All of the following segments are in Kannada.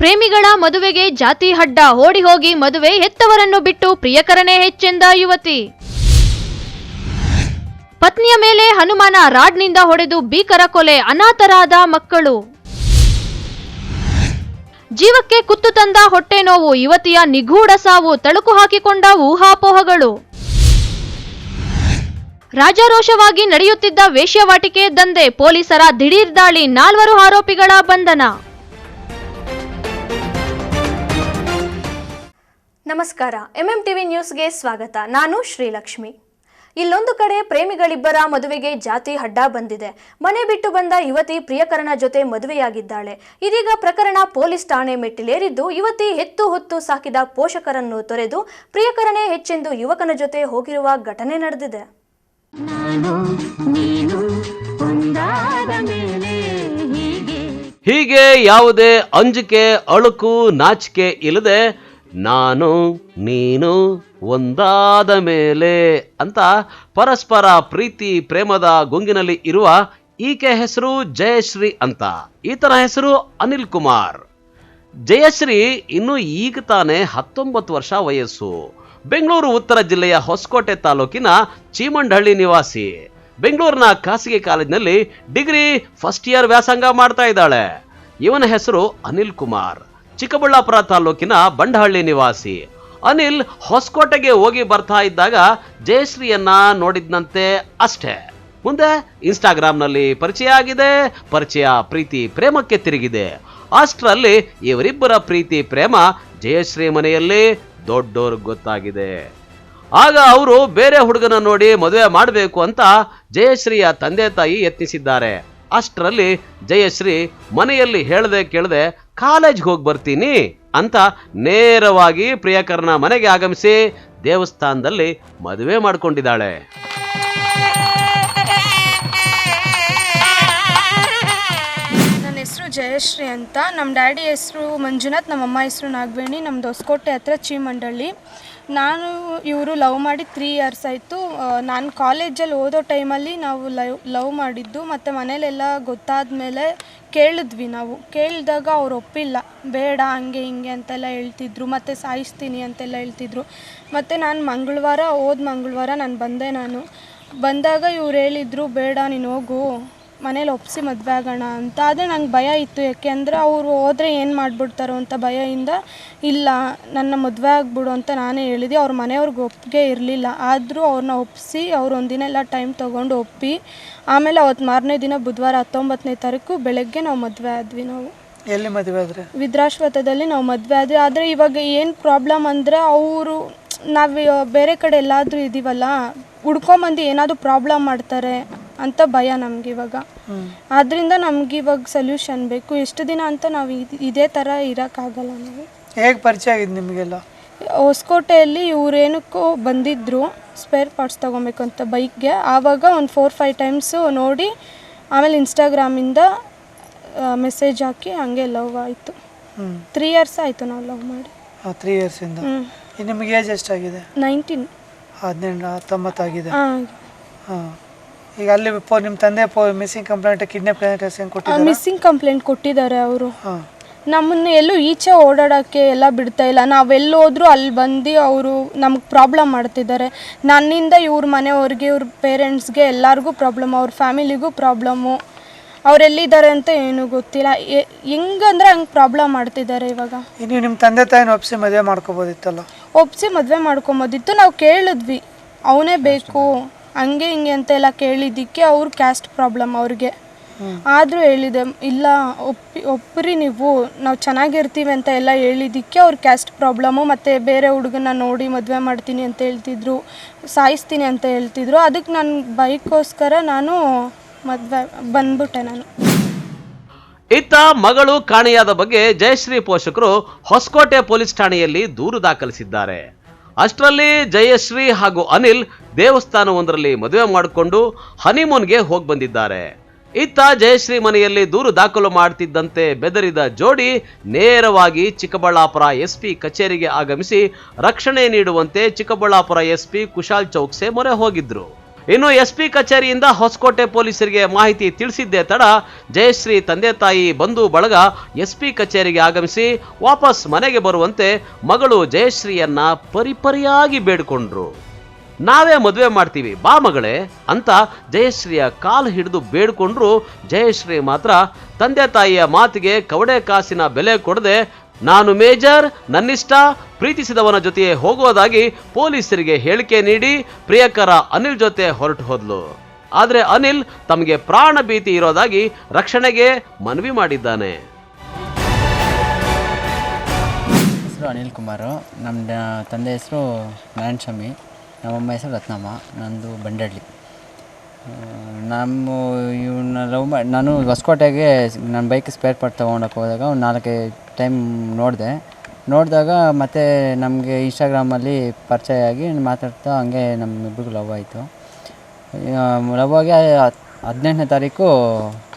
ಪ್ರೇಮಿಗಳ ಮದುವೆಗೆ ಜಾತಿ ಅಡ್ಡ ಓಡಿ ಹೋಗಿ ಮದುವೆ ಹೆತ್ತವರನ್ನು ಬಿಟ್ಟು ಪ್ರಿಯಕರನೇ ಹೆಚ್ಚೆಂದ ಯುವತಿ. ಪತ್ನಿಯ ಮೇಲೆ ಹನುಮಾನ ರಾಡ್ನಿಂದ ಹೊಡೆದು ಭೀಕರ ಕೊಲೆ, ಅನಾಥರಾದ ಮಕ್ಕಳು. ಜೀವಕ್ಕೆ ಕುತ್ತು ತಂದ ಹೊಟ್ಟೆ ನೋವು, ಯುವತಿಯ ನಿಗೂಢ ಸಾವು, ತಳುಕು ಹಾಕಿಕೊಂಡ ಊಹಾಪೋಹಗಳು. ರಾಜಾರೋಷವಾಗಿ ನಡೆಯುತ್ತಿದ್ದ ವೇಶ್ಯಾವಾಟಿಕೆ ದಂಧೆ, ಪೊಲೀಸರ ದಿಢೀರ್ ದಾಳಿ, 4 ಆರೋಪಿಗಳ ಬಂಧನ. ನಮಸ್ಕಾರ, MMTV ನ್ಯೂಸ್ಗೆ ಸ್ವಾಗತ. ನಾನು ಶ್ರೀಲಕ್ಷ್ಮಿ. ಇಲ್ಲೊಂದು ಕಡೆ ಪ್ರೇಮಿಗಳಿಬ್ಬರ ಮದುವೆಗೆ ಜಾತಿ ಅಡ್ಡ ಬಂದಿದೆ. ಮನೆ ಬಿಟ್ಟು ಬಂದ ಯುವತಿ ಪ್ರಿಯಕರನ ಜೊತೆ ಮದುವೆಯಾಗಿದ್ದಾಳೆ. ಇದೀಗ ಪ್ರಕರಣ ಪೊಲೀಸ್ ಠಾಣೆ ಮೆಟ್ಟಿಲೇರಿದ್ದು, ಯುವತಿ ಹೆತ್ತು ಹೊತ್ತು ಸಾಕಿದ ಪೋಷಕರನ್ನು ತೊರೆದು ಪ್ರಿಯಕರನೇ ಹೆಚ್ಚೆಂದು ಯುವಕನ ಜೊತೆ ಹೋಗಿರುವ ಘಟನೆ ನಡೆದಿದೆ. ಹೀಗೆ ಯಾವುದೇ ಅಂಜಿಕೆ, ಅಳುಕು, ನಾಚಿಕೆ ಇಲ್ಲದೆ ನಾನು ನೀನು ಒಂದಾದ ಮೇಲೆ ಅಂತ ಪರಸ್ಪರ ಪ್ರೀತಿ ಪ್ರೇಮದ ಗುಂಗಿನಲ್ಲಿ ಇರುವ ಈಕೆ ಹೆಸರು ಜಯಶ್ರೀ ಅಂತ. ಈತನ ಹೆಸರು ಅನಿಲ್ ಕುಮಾರ್. ಜಯಶ್ರೀ ಇನ್ನು ಈಗ ತಾನೇ 19 ವರ್ಷ ವಯಸ್ಸು. ಬೆಂಗಳೂರು ಉತ್ತರ ಜಿಲ್ಲೆಯ ಹೊಸಕೋಟೆ ತಾಲೂಕಿನ ಚೀಮಂಡಹಳ್ಳಿ ನಿವಾಸಿ. ಬೆಂಗಳೂರಿನ ಖಾಸಗಿ ಕಾಲೇಜಿನಲ್ಲಿ ಡಿಗ್ರಿ ಫಸ್ಟ್ ಇಯರ್ ವ್ಯಾಸಂಗ ಮಾಡ್ತಾ ಇದ್ದಾಳೆ. ಇವನ ಹೆಸರು ಅನಿಲ್ ಕುಮಾರ್. ಚಿಕ್ಕಬಳ್ಳಾಪುರ ತಾಲೂಕಿನ ಬಂಡಹಳ್ಳಿ ನಿವಾಸಿ. ಅನಿಲ್ ಹೊಸಕೋಟೆಗೆ ಹೋಗಿ ಬರ್ತಾ ಇದ್ದಾಗ ಜಯಶ್ರೀಯನ್ನ ನೋಡಿದ್ನಂತೆ ಅಷ್ಟೇ. ಮುಂದೆ ಇನ್ಸ್ಟಾಗ್ರಾಮ್ನಲ್ಲಿ ಪರಿಚಯ ಆಗಿದೆ. ಪರಿಚಯ ಪ್ರೀತಿ ಪ್ರೇಮಕ್ಕೆ ತಿರುಗಿದೆ. ಅಷ್ಟರಲ್ಲಿ ಇವರಿಬ್ಬರ ಪ್ರೀತಿ ಪ್ರೇಮ ಜಯಶ್ರೀ ಮನೆಯಲ್ಲಿ ದೊಡ್ಡೋರ್ಗೆ ಗೊತ್ತಾಗಿದೆ. ಆಗ ಅವರು ಬೇರೆ ಹುಡುಗನ ನೋಡಿ ಮದುವೆ ಮಾಡಬೇಕು ಅಂತ ಜಯಶ್ರೀಯ ತಂದೆ ತಾಯಿ ಯತ್ನಿಸಿದ್ದಾರೆ. ಅಷ್ಟರಲ್ಲಿ ಜಯಶ್ರೀ ಮನೆಯಲ್ಲಿ ಹೇಳದೆ ಕೇಳದೆ ಕಾಲೇಜ್ಗೆ ಹೋಗಿ ಬರ್ತೀನಿ ಅಂತ ನೇರವಾಗಿ ಪ್ರಿಯಕರನ ಮನೆಗೆ ಆಗಮಿಸಿ ದೇವಸ್ಥಾನದಲ್ಲಿ ಮದುವೆ ಮಾಡ್ಕೊಂಡಿದ್ದಾಳೆ. ನನ್ನ ಹೆಸರು ಜಯಶ್ರೀ ಅಂತ. ನಮ್ಮ ಡ್ಯಾಡಿ ಹೆಸರು ಮಂಜುನಾಥ್, ನಮ್ಮಮ್ಮ ಹೆಸರು ನಾಗವೇಣಿ. ನಮ್ಮದು ಹೊಸಕೋಟೆ ಹತ್ರ ಚೀಮಂಡಳ್ಳಿ. ನಾನು ಇವರು ಲವ್ ಮಾಡಿ 3 ಇಯರ್ಸ್ ಆಯಿತು. ನಾನು ಕಾಲೇಜಲ್ಲಿ ಓದೋ ಟೈಮಲ್ಲಿ ನಾವು ಲವ್ ಮಾಡಿದ್ದು. ಮತ್ತು ಮನೇಲೆಲ್ಲ ಗೊತ್ತಾದ ಮೇಲೆ ಕೇಳಿದ್ವಿ. ನಾವು ಕೇಳಿದಾಗ ಅವ್ರು ಒಪ್ಪಿಲ್ಲ, ಬೇಡ ಹಂಗೆ ಹಿಂಗೆ ಅಂತೆಲ್ಲ ಹೇಳ್ತಿದ್ರು. ಮತ್ತು ಸಾಯಿಸ್ತೀನಿ ಅಂತೆಲ್ಲ ಹೇಳ್ತಿದ್ರು. ಮತ್ತು ನಾನು ಮಂಗಳವಾರ ನಾನು ಬಂದಾಗ ಇವ್ರು ಹೇಳಿದರು, ಬೇಡ ನೀನು ಹೋಗು, ಮನೇಲಿ ಒಪ್ಪಿಸಿ ಮದುವೆ ಆಗೋಣ ಅಂತ. ಆದರೆ ನಂಗೆ ಭಯ ಇತ್ತು. ಯಾಕೆಂದರೆ ಅವರು ಹೋದರೆ ಏನು ಮಾಡಿಬಿಡ್ತಾರೋ ಅಂತ ಭಯದಿಂದ, ಇಲ್ಲ ನನ್ನ ಮದುವೆ ಆಗ್ಬಿಡು ಅಂತ ನಾನೇ ಹೇಳಿದೆ. ಅವ್ರ ಮನೆಯವ್ರಿಗೆ ಒಪ್ಪಿಗೆ ಇರಲಿಲ್ಲ. ಆದರೂ ಅವ್ರನ್ನ ಒಪ್ಪಿಸಿ ಅವ್ರು ಒಂದಿನ ಎಲ್ಲ ಟೈಮ್ ತೊಗೊಂಡು ಒಪ್ಪಿ, ಆಮೇಲೆ ಅವತ್ತು ಮಾರನೇ ದಿನ ಬುಧವಾರ 19ನೇ ತಾರೀಕು ಬೆಳಗ್ಗೆ ನಾವು ಮದುವೆ ಆದ್ವಿ. ನಾವು ಎಲ್ಲಿ ಮದುವೆ ಆದರೆ? ವಿದ್ರಾಶ್ವತ್ಥದಲ್ಲಿ ನಾವು ಮದುವೆ ಆದ್ವಿ. ಆದರೆ ಇವಾಗ ಏನು ಪ್ರಾಬ್ಲಮ್ ಅಂದರೆ, ಅವರು ನಾವು ಬೇರೆ ಕಡೆ ಎಲ್ಲಾದರೂ ಇದ್ದೀವಲ್ಲ, ಹುಡ್ಕೊಂಬಂದು ಏನಾದರೂ ಪ್ರಾಬ್ಲಮ್ ಮಾಡ್ತಾರೆ ಅಂತ ಭಯ ನಮ್ಗೆ ಇವಾಗ. ಆದ್ದರಿಂದ ನಮ್ಗೆ ಇವಾಗ ಸೊಲ್ಯೂಷನ್ ಬೇಕು. ಎಷ್ಟು ದಿನ ಅಂತ ನಾವು ಇದೇ ಥರ ಇರೋಕ್ಕಾಗಲ್ಲ. ನಾವು ಹೇಗೆ ಪರಿಚಯ ಆಗಿದೆ ನಿಮಗೆಲ್ಲ? ಹೊಸಕೋಟೆಯಲ್ಲಿ ಇವರೇನಕ್ಕೂ ಬಂದಿದ್ದರು ಸ್ಪೇರ್ ಪಾರ್ಟ್ಸ್ ತೊಗೊಬೇಕು ಅಂತ ಬೈಕ್ಗೆ. ಆವಾಗ ಒಂದು 4-5 ಟೈಮ್ಸು ನೋಡಿ, ಆಮೇಲೆ ಇನ್ಸ್ಟಾಗ್ರಾಮಿಂದ ಮೆಸೇಜ್ ಹಾಕಿ ಹಂಗೆ ಲವ್ ಆಯಿತು. 3 ಇಯರ್ಸ್ ಆಯಿತು ನಾವು ಲವ್ ಮಾಡಿ. 3 ಇಯರ್ಸಿಂದ. ನಿಮಗೆ ಏಜ್ ಎಷ್ಟಾಗಿದೆ? 19. 19 ಆಗಿದೆ. ಹಾಂ. ಈಗ ಅಲ್ಲಿ ನಿಮ್ಮ ತಂದೆ ಮಿಸ್ಸಿಂಗ್ ಕಂಪ್ಲೇಂಟ್, ಕಿಡ್ನಾಪ್ ಕೊಟ್ಟಿದ್ದಾರೆ? ಮಿಸ್ಸಿಂಗ್ ಕಂಪ್ಲೇಂಟ್ ಕೊಟ್ಟಿದ್ದಾರೆ ಅವರು. ನಮ್ಮನ್ನು ಎಲ್ಲೂ ಈಚೆ ಓಡಾಡೋಕ್ಕೆ ಎಲ್ಲ ಬಿಡ್ತಾ ಇಲ್ಲ. ನಾವೆಲ್ಲಿ ಹೋದ್ರೂ ಅಲ್ಲಿ ಬಂದು ಅವರು ನಮ್ಗೆ ಪ್ರಾಬ್ಲಮ್ ಮಾಡ್ತಿದ್ದಾರೆ. ನನ್ನಿಂದ ಇವ್ರ ಮನೆಯವ್ರಿಗೆ, ಇವ್ರ ಪೇರೆಂಟ್ಸ್ಗೆ ಎಲ್ಲರಿಗೂ ಪ್ರಾಬ್ಲಮ್, ಅವ್ರ ಫ್ಯಾಮಿಲಿಗೂ ಪ್ರಾಬ್ಲಮ್ಮು. ಅವರೆಲ್ಲಿದ್ದಾರೆ ಅಂತ ಏನೂ ಗೊತ್ತಿಲ್ಲ. ಹೆಂಗಂದ್ರೆ ಹಂಗೆ ಪ್ರಾಬ್ಲಮ್ ಮಾಡ್ತಿದ್ದಾರೆ ಇವಾಗ. ನೀವು ನಿಮ್ಮ ತಂದೆ ತಾಯಿನ ಒಪ್ಪಿಸಿ ಮದುವೆ ಮಾಡ್ಕೋಬೋದಿತ್ತಲ್ಲ? ಒಪ್ಪಿಸಿ ಮದುವೆ ಮಾಡ್ಕೊಬೋದಿತ್ತು. ನಾವು ಕೇಳಿದ್ವಿ, ಅವನೇ ಬೇಕು ಹಂಗೆ ಹಿಂಗೆ ಅಂತೆಲ್ಲ ಕೇಳಿದ್ದಕ್ಕೆ ಅವ್ರು ಕ್ಯಾಸ್ಟ್ ಪ್ರಾಬ್ಲಮ್ ಅವ್ರಿಗೆ. ಆದರೂ ಹೇಳಿದೆ, ಇಲ್ಲ ಒಪ್ಪಿರಿ ನೀವು, ನಾವು ಚೆನ್ನಾಗಿರ್ತೀವಿ ಅಂತ ಎಲ್ಲ ಹೇಳಿದ್ದಕ್ಕೆ ಅವ್ರು ಕ್ಯಾಸ್ಟ್ ಪ್ರಾಬ್ಲಮ್ಮು, ಮತ್ತು ಬೇರೆ ಹುಡುಗನ ನೋಡಿ ಮದುವೆ ಮಾಡ್ತೀನಿ ಅಂತ ಹೇಳ್ತಿದ್ರು, ಸಾಯಿಸ್ತೀನಿ ಅಂತ ಹೇಳ್ತಿದ್ರು. ಅದಕ್ಕೆ ನನ್ನ ಬೈಕ್ಗೋಸ್ಕರ ನಾನು ಮದುವೆ ಬಂದ್ಬಿಟ್ಟೆ ನಾನು. ಇತ್ತ ಮಗಳು ಕಾಣೆಯಾದ ಬಗ್ಗೆ ಜಯಶ್ರೀ ಪೋಷಕರು ಹೊಸಕೋಟೆ ಪೊಲೀಸ್ ಠಾಣೆಯಲ್ಲಿ ದೂರು ದಾಖಲಿಸಿದ್ದಾರೆ. ಅಷ್ಟರಲ್ಲಿ ಜಯಶ್ರೀ ಹಾಗೂ ಅನಿಲ್ ದೇವಸ್ಥಾನವೊಂದರಲ್ಲಿ ಮದುವೆ ಮಾಡಿಕೊಂಡು ಹನಿಮೂನ್ಗೆ ಹೋಗಿ ಬಂದಿದ್ದಾರೆ. ಇತ್ತ ಜಯಶ್ರೀ ಮನೆಯಲ್ಲಿ ದೂರು ದಾಖಲು ಮಾಡ್ತಿದ್ದಂತೆ ಬೆದರಿದ ಜೋಡಿ ನೇರವಾಗಿ ಚಿಕ್ಕಬಳ್ಳಾಪುರ SP ಕಚೇರಿಗೆ ಆಗಮಿಸಿ ರಕ್ಷಣೆ ನೀಡುವಂತೆ ಚಿಕ್ಕಬಳ್ಳಾಪುರ SP ಕುಶಾಲ್ ಚೌಕ್ಸೆ ಮೊರೆ ಹೋಗಿದ್ರು. ಇನ್ನು SP ಕಚೇರಿಯಿಂದ ಹೊಸಕೋಟೆ ಪೊಲೀಸರಿಗೆ ಮಾಹಿತಿ ತಿಳಿಸಿದ್ದೇ ತಡ ಜಯಶ್ರೀ ತಂದೆ ತಾಯಿ ಬಂಧು ಬಳಗ SP ಕಚೇರಿಗೆ ಆಗಮಿಸಿ ವಾಪಸ್ ಮನೆಗೆ ಬರುವಂತೆ ಮಗಳು ಜಯಶ್ರೀಯನ್ನ ಪರಿಪರಿಯಾಗಿ ಬೇಡಿಕೊಂಡ್ರು. ನಾವೇ ಮದುವೆ ಮಾಡ್ತೀವಿ ಬಾ ಮಗಳೇ ಅಂತ ಜಯಶ್ರೀಯ ಕಾಲು ಹಿಡಿದು ಬೇಡ್ಕೊಂಡ್ರು. ಜಯಶ್ರೀ ಮಾತ್ರ ತಂದೆ ತಾಯಿಯ ಮಾತಿಗೆ ಕವಡೆ ಕಾಸಿನ ಬೆಲೆ ಕೊಡದೆ ನಾನು ಮೇಜರ್, ನನ್ನಿಷ್ಟ, ಪ್ರೀತಿಸಿದವನ ಜೊತೆ ಹೋಗೋದಾಗಿ ಪೊಲೀಸರಿಗೆ ಹೇಳಿಕೆ ನೀಡಿ ಪ್ರಿಯಕರ ಅನಿಲ್ ಜೊತೆ ಹೊರಟು ಹೋದ್ಲು. ಆದ್ರೆ ಅನಿಲ್ ತಮಗೆ ಪ್ರಾಣ ಭೀತಿ ಇರೋದಾಗಿ ರಕ್ಷಣೆಗೆ ಮನವಿ ಮಾಡಿದ್ದಾನೆ. ಹೆಸರು ಅನಿಲ್ ಕುಮಾರು, ನಮ್ಮ ತಂದೆ ಹೆಸರು ನಾರಾಯಣ ಸ್ವಾಮಿ, ನಮ್ಮಮ್ಮ ಹೆಸರು ರತ್ನಮ್ಮ, ನಂದು ಬಂಡಳ್ಳಿ. ನಮ್ಮ ಇವನ್ನ ಲವ್ ಮಾಡಿ ನಾನು ಹೊಸಕೋಟೆಗೆ ನನ್ನ ಬೈಕ್ ಸ್ಪೇರ್ ಪಾರ್ಟ್ ತೊಗೊಂಡೋಕೆ ಹೋದಾಗ ಒಂದು 4 ಟೈಮ್ ನೋಡಿದಾಗ ಮತ್ತು ನಮಗೆ ಇನ್ಸ್ಟಾಗ್ರಾಮಲ್ಲಿ ಪರಿಚಯ ಆಗಿ ಮಾತಾಡ್ತಾ ಹಂಗೆ ನಮ್ಮಿಬ್ಬರಿಗೂ ಲವ್ ಆಯಿತು. ಲವ್ ಆಗಿ 18ನೇ ತಾರೀಕು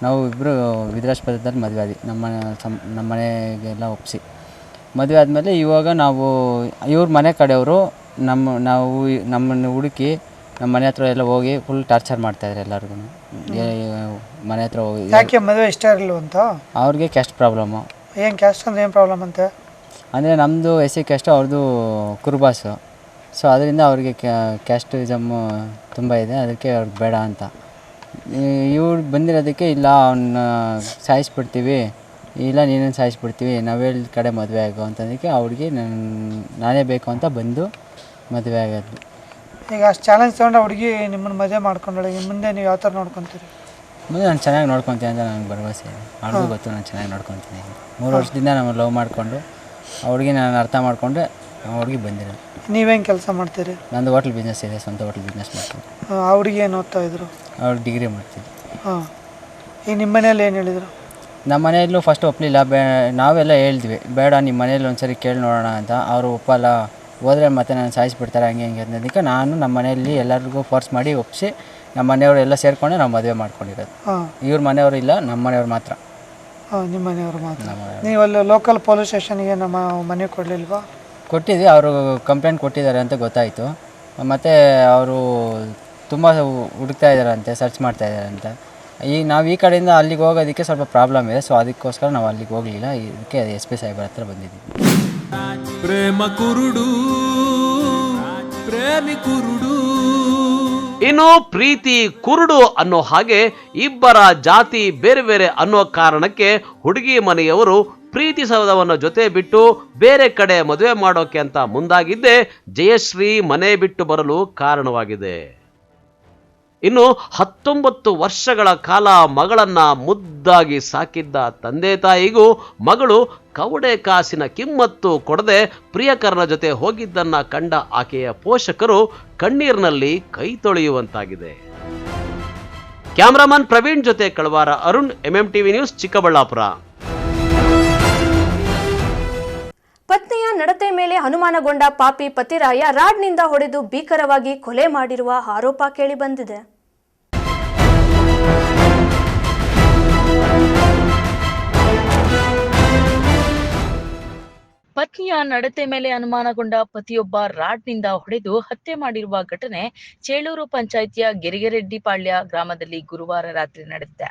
ನಾವು ಇಬ್ಬರು ವಿಧಾನಸೌಧದಲ್ಲಿ ಮದುವೆ ಆದ್ವಿ. ನಮ್ಮ ಮನೆಗೆಲ್ಲ ಒಪ್ಪಿಸಿ ಮದುವೆ ಆದಮೇಲೆ ಇವಾಗ ನಾವು ಇವ್ರ ಮನೆ ಕಡೆಯವರು ನಮ್ಮನ್ನು ಹುಡುಕಿ ನಮ್ಮ ಮನೆ ಹತ್ರ ಎಲ್ಲ ಹೋಗಿ ಫುಲ್ ಟಾರ್ಚರ್ ಮಾಡ್ತಾಯಿದ್ರು ಎಲ್ಲರಿಗೂ. ಮನೆ ಹತ್ರ ಹೋಗಿ ಯಾಕೆ ಮದುವೆ ಇಷ್ಟ ಇರಲಿಲ್ವಂತ? ಅವ್ರಿಗೆ ಕ್ಯಾಸ್ಟ್ ಪ್ರಾಬ್ಲಮ್ಮು. ಏನು ಕ್ಯಾಸ್ಟ್ ಅಂದರೆ ಏನು ಪ್ರಾಬ್ಲಮ್ ಅಂತೆ? ಅಂದರೆ ನಮ್ಮದು SC ಕ್ಯಾಸ್ಟು, ಅವ್ರದ್ದು ಕುರುಬಾಸು. ಸೊ ಅದರಿಂದ ಅವ್ರಿಗೆ ಕ್ಯಾಸ್ಟಿಸಮ್ಮು ತುಂಬ ಇದೆ, ಅದಕ್ಕೆ ಅವ್ರಿಗೆ ಬೇಡ ಅಂತ. ಇವ್ರು ಬಂದಿರೋದಕ್ಕೆ ಇಲ್ಲ ಅವನ್ನ ಸಾಯಿಸ್ಬಿಡ್ತೀವಿ, ಇಲ್ಲ ನೀನೇನು ಸಾಯಿಸ್ಬಿಡ್ತೀವಿ, ನಾವೇಳಿ ಕಡೆ ಮದುವೆ ಆಗೋ ಅಂತಂದಕ್ಕೆ ಅವ್ರಿಗೆ ನಾನೇ ಬೇಕು ಅಂತ ಬಂದು ಮದುವೆ ಆಗೋದು. ಈಗ ಅಷ್ಟು ಚಾಲೆಂಜ್ ತೊಗೊಂಡು ಹುಡುಗಿ ನಿಮ್ಮನ್ನು ಮದುವೆ ಮಾಡ್ಕೊಂಡಳೆ, ಮುಂದೆ ನೀವು ಯಾವ ಥರ ನೋಡ್ಕೊತೀರಿ? ಮುಂದೆ ನಾನು ಚೆನ್ನಾಗಿ ನೋಡ್ಕೊತೀನಿ ಅಂತ ನನಗೆ ಭರವಸೆ ಇದೆ. ಅವ್ರಿಗೂ ಗೊತ್ತು ನಾನು ಚೆನ್ನಾಗಿ ನೋಡ್ಕೊತೀನಿ. 3 ವರ್ಷದಿಂದ ನಾವು ಲವ್ ಮಾಡಿಕೊಂಡು ಅವ್ರಿಗೆ ನಾನು ಅರ್ಥ ಮಾಡಿಕೊಂಡೆ ಅವ್ರಿಗೆ ಬಂದಿರೋದು. ನೀವೇನು ಕೆಲಸ ಮಾಡ್ತೀರಿ? ನಂದು ಹೋಟ್ಲ್ ಬಿಸ್ನೆಸ್ ಇದೆ, ಸ್ವಂತ ಹೋಟ್ಲ್ ಬಿಸ್ನೆಸ್ ಮಾಡ್ತೀನಿ. ಆ ಹುಡುಗಿ ಏನು ಓದ್ತಾ ಇದ್ರು? ಅವ್ರು ಡಿಗ್ರಿ ಮಾಡ್ತೀನಿ. ಹಾಂ. ಈಗ ನಿಮ್ಮ ಮನೇಲಿ ಏನು ಹೇಳಿದರು? ನಮ್ಮ ಮನೆಯಲ್ಲೂ ಫಸ್ಟ್ ಒಪ್ಪಲಿಲ್ಲ. ನಾವೆಲ್ಲ ಹೇಳಿದ್ವಿ ಬೇಡ ನಿಮ್ಮ ಮನೇಲಿ ಒಂದ್ಸರಿ ಕೇಳಿ ನೋಡೋಣ ಅಂತ. ಅವರು ಒಪ್ಪಲ್ಲ, ಹೋದರೆ ಮತ್ತೆ ನಾನು ಸಾಯಿಸ್ಬಿಡ್ತಾರೆ ಹಂಗೆ ಹಿಂಗೆ ಅನ್ನೋದಕ್ಕೆ ನಾನು ನಮ್ಮ ಮನೆಯಲ್ಲಿ ಎಲ್ಲರಿಗೂ ಫೋರ್ಸ್ ಮಾಡಿ ಒಪ್ಪಿಸಿ ನಮ್ಮ ಮನೆಯವರು ಎಲ್ಲ ಸೇರಿಕೊಂಡೆ ನಾವು ಮದುವೆ ಮಾಡ್ಕೊಂಡಿರೋದು. ಇವ್ರ ಮನೆಯವರು ಇಲ್ಲ, ನಮ್ಮ ಮನೆಯವ್ರು ಮಾತ್ರ. ನಿಮ್ಮ ಮನೆಯವರು ಮಾತ್ರ. ನೀವು ಅಲ್ಲಿ ಲೋಕಲ್ ಪೊಲೀಸ್ ಸ್ಟೇಷನ್ಗೆ ನಮ್ಮ ಮನೆ ಕೊಡಲಿಲ್ವಾ? ಕೊಟ್ಟಿದ್ವಿ, ಅವರು ಕಂಪ್ಲೇಂಟ್ ಕೊಟ್ಟಿದ್ದಾರೆ ಅಂತ ಗೊತ್ತಾಯಿತು. ಮತ್ತು ಅವರು ತುಂಬ ಹುಡುಕ್ತಾ ಇದ್ದಾರಂತೆ, ಸರ್ಚ್ ಮಾಡ್ತಾ ಇದ್ದಾರಂತೆ. ನಾವು ಈ ಕಡೆಯಿಂದ ಅಲ್ಲಿಗೆ ಹೋಗೋದಕ್ಕೆ ಸ್ವಲ್ಪ ಪ್ರಾಬ್ಲಮ್ ಇದೆ. ಸೊ ಅದಕ್ಕೋಸ್ಕರ ನಾವು ಅಲ್ಲಿಗೆ ಹೋಗಲಿಲ್ಲ. ಇದಕ್ಕೆ SP ಸಾಹೇಬರ ಹತ್ರ ಬಂದಿದ್ದೀವಿ. ಪ್ರೇಮ ಕುರುಡು ಪ್ರೇಮಿ ಕುರುಡು. ಇನ್ನು ಪ್ರೀತಿ ಕುರುಡು ಅನ್ನೋ ಹಾಗೆ ಇಬ್ಬರ ಜಾತಿ ಬೇರೆ ಬೇರೆ ಅನ್ನೋ ಕಾರಣಕ್ಕೆ ಹುಡುಗಿ ಮನೆಯವರು ಪ್ರೀತಿಸದವನ ಜೊತೆ ಬಿಟ್ಟು ಬೇರೆ ಕಡೆ ಮದುವೆ ಮಾಡೋಕೆ ಅಂತ ಮುಂದಾಗಿದ್ದೇ ಜಯಶ್ರೀ ಮನೆ ಬಿಟ್ಟು ಬರಲು ಕಾರಣವಾಗಿದೆ. ಇನ್ನು 19 ವರ್ಷಗಳ ಕಾಲ ಮಗಳನ್ನ ಮುದ್ದಾಗಿ ಸಾಕಿದ್ದ ತಂದೆ ತಾಯಿಗೂ ಮಗಳು ಕವಡೆ ಕಾಸಿನ ಕಿಮ್ಮತ್ತು ಕೊಡದೆ ಪ್ರಿಯಕರನ ಜೊತೆ ಹೋಗಿದ್ದನ್ನ ಕಂಡ ಆಕೆಯ ಪೋಷಕರು ಕಣ್ಣೀರಿನಲ್ಲಿ ಕೈ ತೊಳೆಯುವಂತಾಗಿದೆ. ಕ್ಯಾಮರಾಮನ್ ಪ್ರವೀಣ್ ಜೊತೆ ಕಳವಾರ ಅರುಣ್, MMTV ನ್ಯೂಸ್, ಚಿಕ್ಕಬಳ್ಳಾಪುರ. ಪತ್ನಿಯ ನಡತೆ ಮೇಲೆ ಅನುಮಾನಗೊಂಡ ಪಾಪಿ ಪತಿರಾಯ ರಾಡ್ನಿಂದ ಹೊಡೆದು ಭೀಕರವಾಗಿ ಕೊಲೆ ಮಾಡಿರುವ ಆರೋಪ ಕೇಳಿಬಂದಿದೆ. ಪತ್ನಿಯ ನಡತೆ ಮೇಲೆ ಅನುಮಾನಗೊಂಡ ಪತಿಯೊಬ್ಬ ರಾಡ್ನಿಂದ ಹೊಡೆದು ಹತ್ಯೆ ಮಾಡಿರುವ ಘಟನೆ ಚೇಳೂರು ಪಂಚಾಯಿತಿಯ ಗೆರಿಗೆರೆಡ್ಡಿಪಾಳ್ಯ ಗ್ರಾಮದಲ್ಲಿ ಗುರುವಾರ ರಾತ್ರಿ ನಡೆದಿದೆ.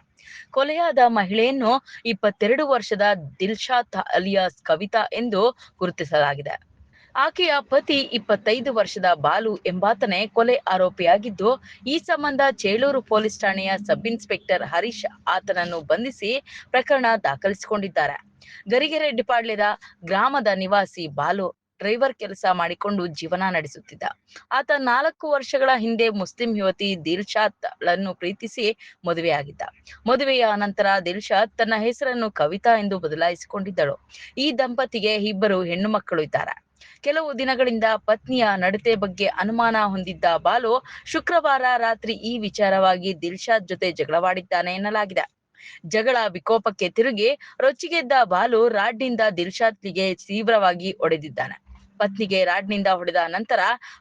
ಕೊಲೆಯಾದ ಮಹಿಳೆಯನ್ನು 22 ವರ್ಷದ ದಿಲ್ಶಾತ್ ಅಲಿಯಾಸ್ ಕವಿತಾ ಎಂದು ಗುರುತಿಸಲಾಗಿದೆ. ಆಕೆಯ ಪತಿ 25 ವರ್ಷದ ಬಾಲು ಎಂಬಾತನೇ ಕೊಲೆ ಆರೋಪಿಯಾಗಿದ್ದು, ಈ ಸಂಬಂಧ ಚೇಳೂರು ಪೊಲೀಸ್ ಠಾಣೆಯ ಸಬ್ ಇನ್ಸ್ಪೆಕ್ಟರ್ ಹರೀಶ್ ಆತನನ್ನು ಬಂಧಿಸಿ ಪ್ರಕರಣ ದಾಖಲಿಸಿಕೊಂಡಿದ್ದಾರೆ. ಗರಿಗೆರೆಡ್ಡಿಪಾಳ್ಯದ ಗ್ರಾಮದ ನಿವಾಸಿ ಬಾಲು ಡ್ರೈವರ್ ಕೆಲಸ ಮಾಡಿಕೊಂಡು ಜೀವನ ನಡೆಸುತ್ತಿದ್ದ. ಆತ 4 ವರ್ಷಗಳ ಹಿಂದೆ ಮುಸ್ಲಿಂ ಯುವತಿ ದಿಲ್ಶಾತ್ ಳನ್ನು ಪ್ರೀತಿಸಿ ಮದುವೆಯಾಗಿದ್ದ. ಮದುವೆಯ ನಂತರ ದಿಲ್ಶಾತ್ ತನ್ನ ಹೆಸರನ್ನು ಕವಿತಾ ಎಂದು ಬದಲಾಯಿಸಿಕೊಂಡಿದ್ದಳು. ಈ ದಂಪತಿಗೆ 2 ಹೆಣ್ಣು ಮಕ್ಕಳು ಇದ್ದಾರೆ. ಕೆಲವು ದಿನಗಳಿಂದ ಪತ್ನಿಯ ನಡತೆ ಬಗ್ಗೆ ಅನುಮಾನ ಹೊಂದಿದ್ದ ಬಾಲು ಶುಕ್ರವಾರ ರಾತ್ರಿ ಈ ವಿಚಾರವಾಗಿ ದಿಲ್ಶಾತ್ ಜೊತೆ ಜಗಳವಾಡಿದ್ದಾನೆ ಎನ್ನಲಾಗಿದೆ. ಜಗಳ ವಿಕೋಪಕ್ಕೆ ತಿರುಗಿ ರೊಚ್ಚಿಗೆದ್ದ ಬಾಲು ರಾಡ್ನಿಂದ ದಿಲ್ಶಾತ್ಗೆ ತೀವ್ರವಾಗಿ ಹೊಡೆದಿದ್ದಾನೆ. ಪತ್ನಿಗೆ ರಾಡ್ನಿಂದ ಹೊಡೆದ ನಂತರ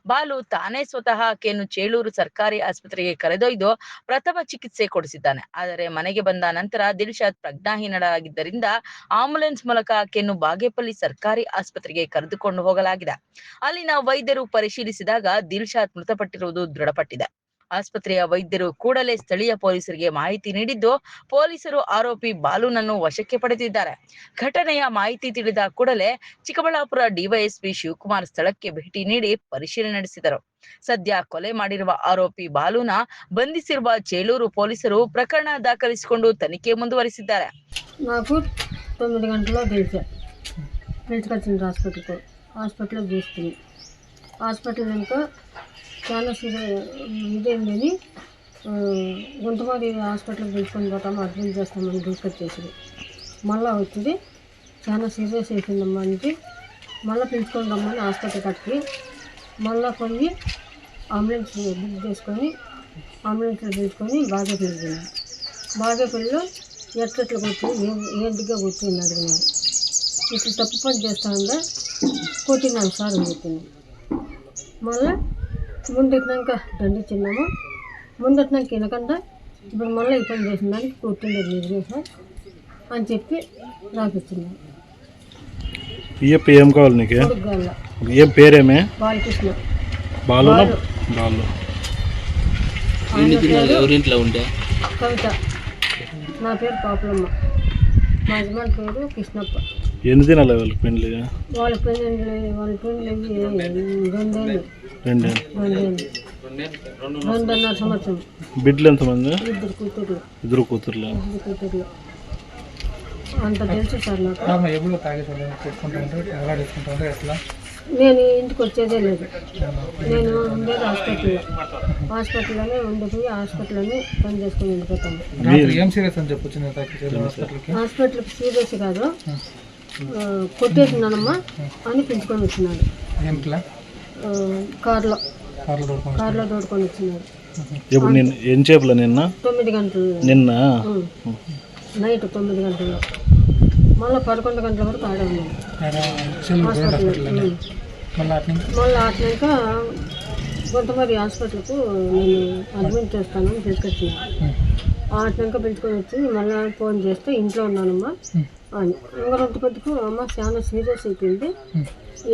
ಬಾಲು ತಾನೇ ಸ್ವತಃ ಆಕೆಯನ್ನು ಚೇಳೂರು ಸರ್ಕಾರಿ ಆಸ್ಪತ್ರೆಗೆ ಕರೆದೊಯ್ದು ಪ್ರಥಮ ಚಿಕಿತ್ಸೆ ಕೊಡಿಸಿದ್ದಾನೆ. ಆದರೆ ಮನೆಗೆ ಬಂದ ನಂತರ ದಿಲ್ಶಾತ್ ಪ್ರಜ್ಞಾಹೀನಳಾಗಿದ್ದರಿಂದ ಆಂಬುಲೆನ್ಸ್ ಮೂಲಕ ಆಕೆಯನ್ನು ಬಾಗೇಪಲ್ಲಿ ಸರ್ಕಾರಿ ಆಸ್ಪತ್ರೆಗೆ ಕರೆದುಕೊಂಡು ಹೋಗಲಾಗಿದೆ. ಅಲ್ಲಿನ ವೈದ್ಯರು ಪರಿಶೀಲಿಸಿದಾಗ ದಿಲ್ಶಾತ್ ಮೃತಪಟ್ಟಿರುವುದು ದೃಢಪಟ್ಟಿದೆ. ಆಸ್ಪತ್ರೆಯ ವೈದ್ಯರು ಕೂಡಲೇ ಸ್ಥಳೀಯ ಪೊಲೀಸರಿಗೆ ಮಾಹಿತಿ ನೀಡಿದ್ದು, ಪೊಲೀಸರು ಆರೋಪಿ ಬಾಲುನನ್ನು ವಶಕ್ಕೆ ಪಡೆದಿದ್ದಾರೆ. ಘಟನೆಯ ಮಾಹಿತಿ ತಿಳಿದ ಕೂಡಲೇ ಚಿಕ್ಕಬಳ್ಳಾಪುರ ಡಿವೈಎಸ್ಪಿ ಶಿವಕುಮಾರ್ ಸ್ಥಳಕ್ಕೆ ಭೇಟಿ ನೀಡಿ ಪರಿಶೀಲನೆ ನಡೆಸಿದರು. ಸದ್ಯ ಕೊಲೆ ಮಾಡಿರುವ ಆರೋಪಿ ಬಾಲುನ ಬಂಧಿಸಿರುವ ಚೇಳೂರು ಪೊಲೀಸರು ಪ್ರಕರಣ ದಾಖಲಿಸಿಕೊಂಡು ತನಿಖೆ ಮುಂದುವರಿಸಿದ್ದಾರೆ. నాకు 9 గంటల్లో పిలుచుకొచ్చింది హాస్పిటల్లో చూస్తుంది. హాస్పిటల్ ఇంకా చాలా ఇదేందని గుంటమారి హాస్పిటల్కి పిలుచుకొని పోతాము, అడ్మిట్ చేస్తామని తీసుకొచ్చేసింది. మళ్ళీ వచ్చింది చాలా సీరియస్ అయిపోయిందమ్మా అంటే మళ్ళీ పిలుచుకొని రమ్మని హాస్పిటల్ కట్టి మళ్ళీ పోయి అంబులెన్స్ బుక్ చేసుకొని అంబులెన్స్లో పిలుచుకొని బాగేపల్లిలో ఎట్లా కూర్చొని ఏంటిగా కూర్చొని అడిగినారు. ఇట్లా తప్పు పని చేస్తానుగా కొట్టినాను సార్ అని చెప్పింది. మళ్ళీ ముందెట్టినాక దండించినాము. ముందెట్టినాక వినకుండా ఇప్పుడు మళ్ళీ ఈ పని చేసిన దానికి కొట్టిండేది నిజమే సార్ అని చెప్పి రాపిచ్చినాను. ఏం కావాలి నీకు? కొడుకు ఏం పేరేమే? బాలకృష్ణ. బాలు. ఎవరింట్లో ఉండే? కవిత. నా పేరు పాపులమ్మ. మా యజమాని పేరు కృష్ణప్ప. ఎన్ని దినాలు వాళ్ళకి పెళ్ళి? వాళ్ళ పెళ్ళి 2.5 సంవత్సరం. బిడ్డలు ఎంతమంది? 2 కూతుర్లు. 2 కూతుర్లు. అంత తెలుసు సార్ నాకు. నేను ఇంటికి వచ్చేదే లేదు. నేను ఉండేది హాస్పిటల్లోనే ఉండిపోయి హాస్పిటల్లోనే పని చేసుకుని వెళ్ళిపోతాను. హాస్పిటల్కి సీరియస్ కాదు, కొట్టేసినానమ్మా అని పిలుచుకొని వచ్చినాడు. కార్లో తోడుకొని వచ్చినాడు. ఇప్పుడు నేను ఏం చేపల నిన్న 9 గంటలు నిన్న నైట్ 9 గంటల్లో మళ్ళీ 11 గంటల వరకు ఆడే ఉన్నాను హాస్పిటల్లో. మళ్ళీ ఆటినాక కొంతమంది హాస్పిటల్కు నేను అడ్మిట్ చేస్తానని తీసుకొచ్చినాను. ఆటినాక పిలుచుకొని వచ్చి మళ్ళీ ఫోన్ చేస్తే ఇంట్లో ఉన్నానమ్మా అని. ఇంకా 2 పొద్దుకు అమ్మ చాలా సీరియస్ అయిపోయింది,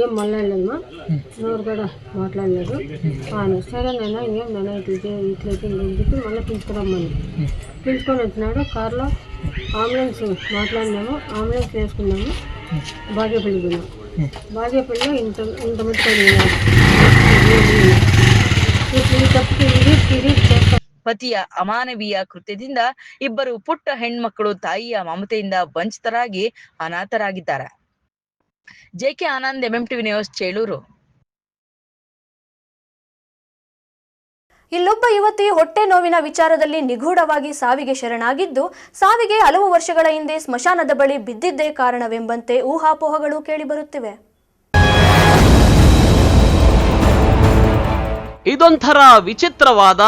ఏం మళ్ళీ లేదమ్మా, ఎవరు కూడా మాట్లాడలేదు అని. సరే నైనా ఇంకేం నైనా ఇట్లయితే ఇంటికి మళ్ళీ పిలుచుకురమ్మని పిలుచుకొని వచ్చినాడు. కార్లో అంబులెన్స్ మాట్లాడినాము, అంబులెన్స్ వేసుకున్నాము, బాగేపల్లి పోయినాము. బాగేపల్లిలో ఇంత మట్టుకు ಪತಿಯ ಅಮಾನವೀಯ ಕೃತ್ಯದಿಂದ ಇಬ್ಬರು ಪುಟ್ಟ ಹೆಣ್ಮಕ್ಕಳು ತಾಯಿಯ ಮಮತೆಯಿಂದ ವಂಚಿತರಾಗಿ ಅನಾಥರಾಗಿದ್ದಾರೆ. JK Anand, MMTV news, Chelur. ಇಲ್ಲೊಬ್ಬ ಯುವತಿ ಹೊಟ್ಟೆ ನೋವಿನ ವಿಚಾರದಲ್ಲಿ ನಿಗೂಢವಾಗಿ ಸಾವಿಗೆ ಶರಣಾಗಿದ್ದು, ಸಾವಿಗೆ ಹಲವು ವರ್ಷಗಳ ಹಿಂದೆ ಸ್ಮಶಾನದ ಬಳಿ ಬಿದ್ದಿದ್ದೇ ಕಾರಣವೆಂಬಂತೆ ಊಹಾಪೋಹಗಳು ಕೇಳಿಬರುತ್ತಿವೆ. ಇದೊಂಥರ ವಿಚಿತ್ರವಾದ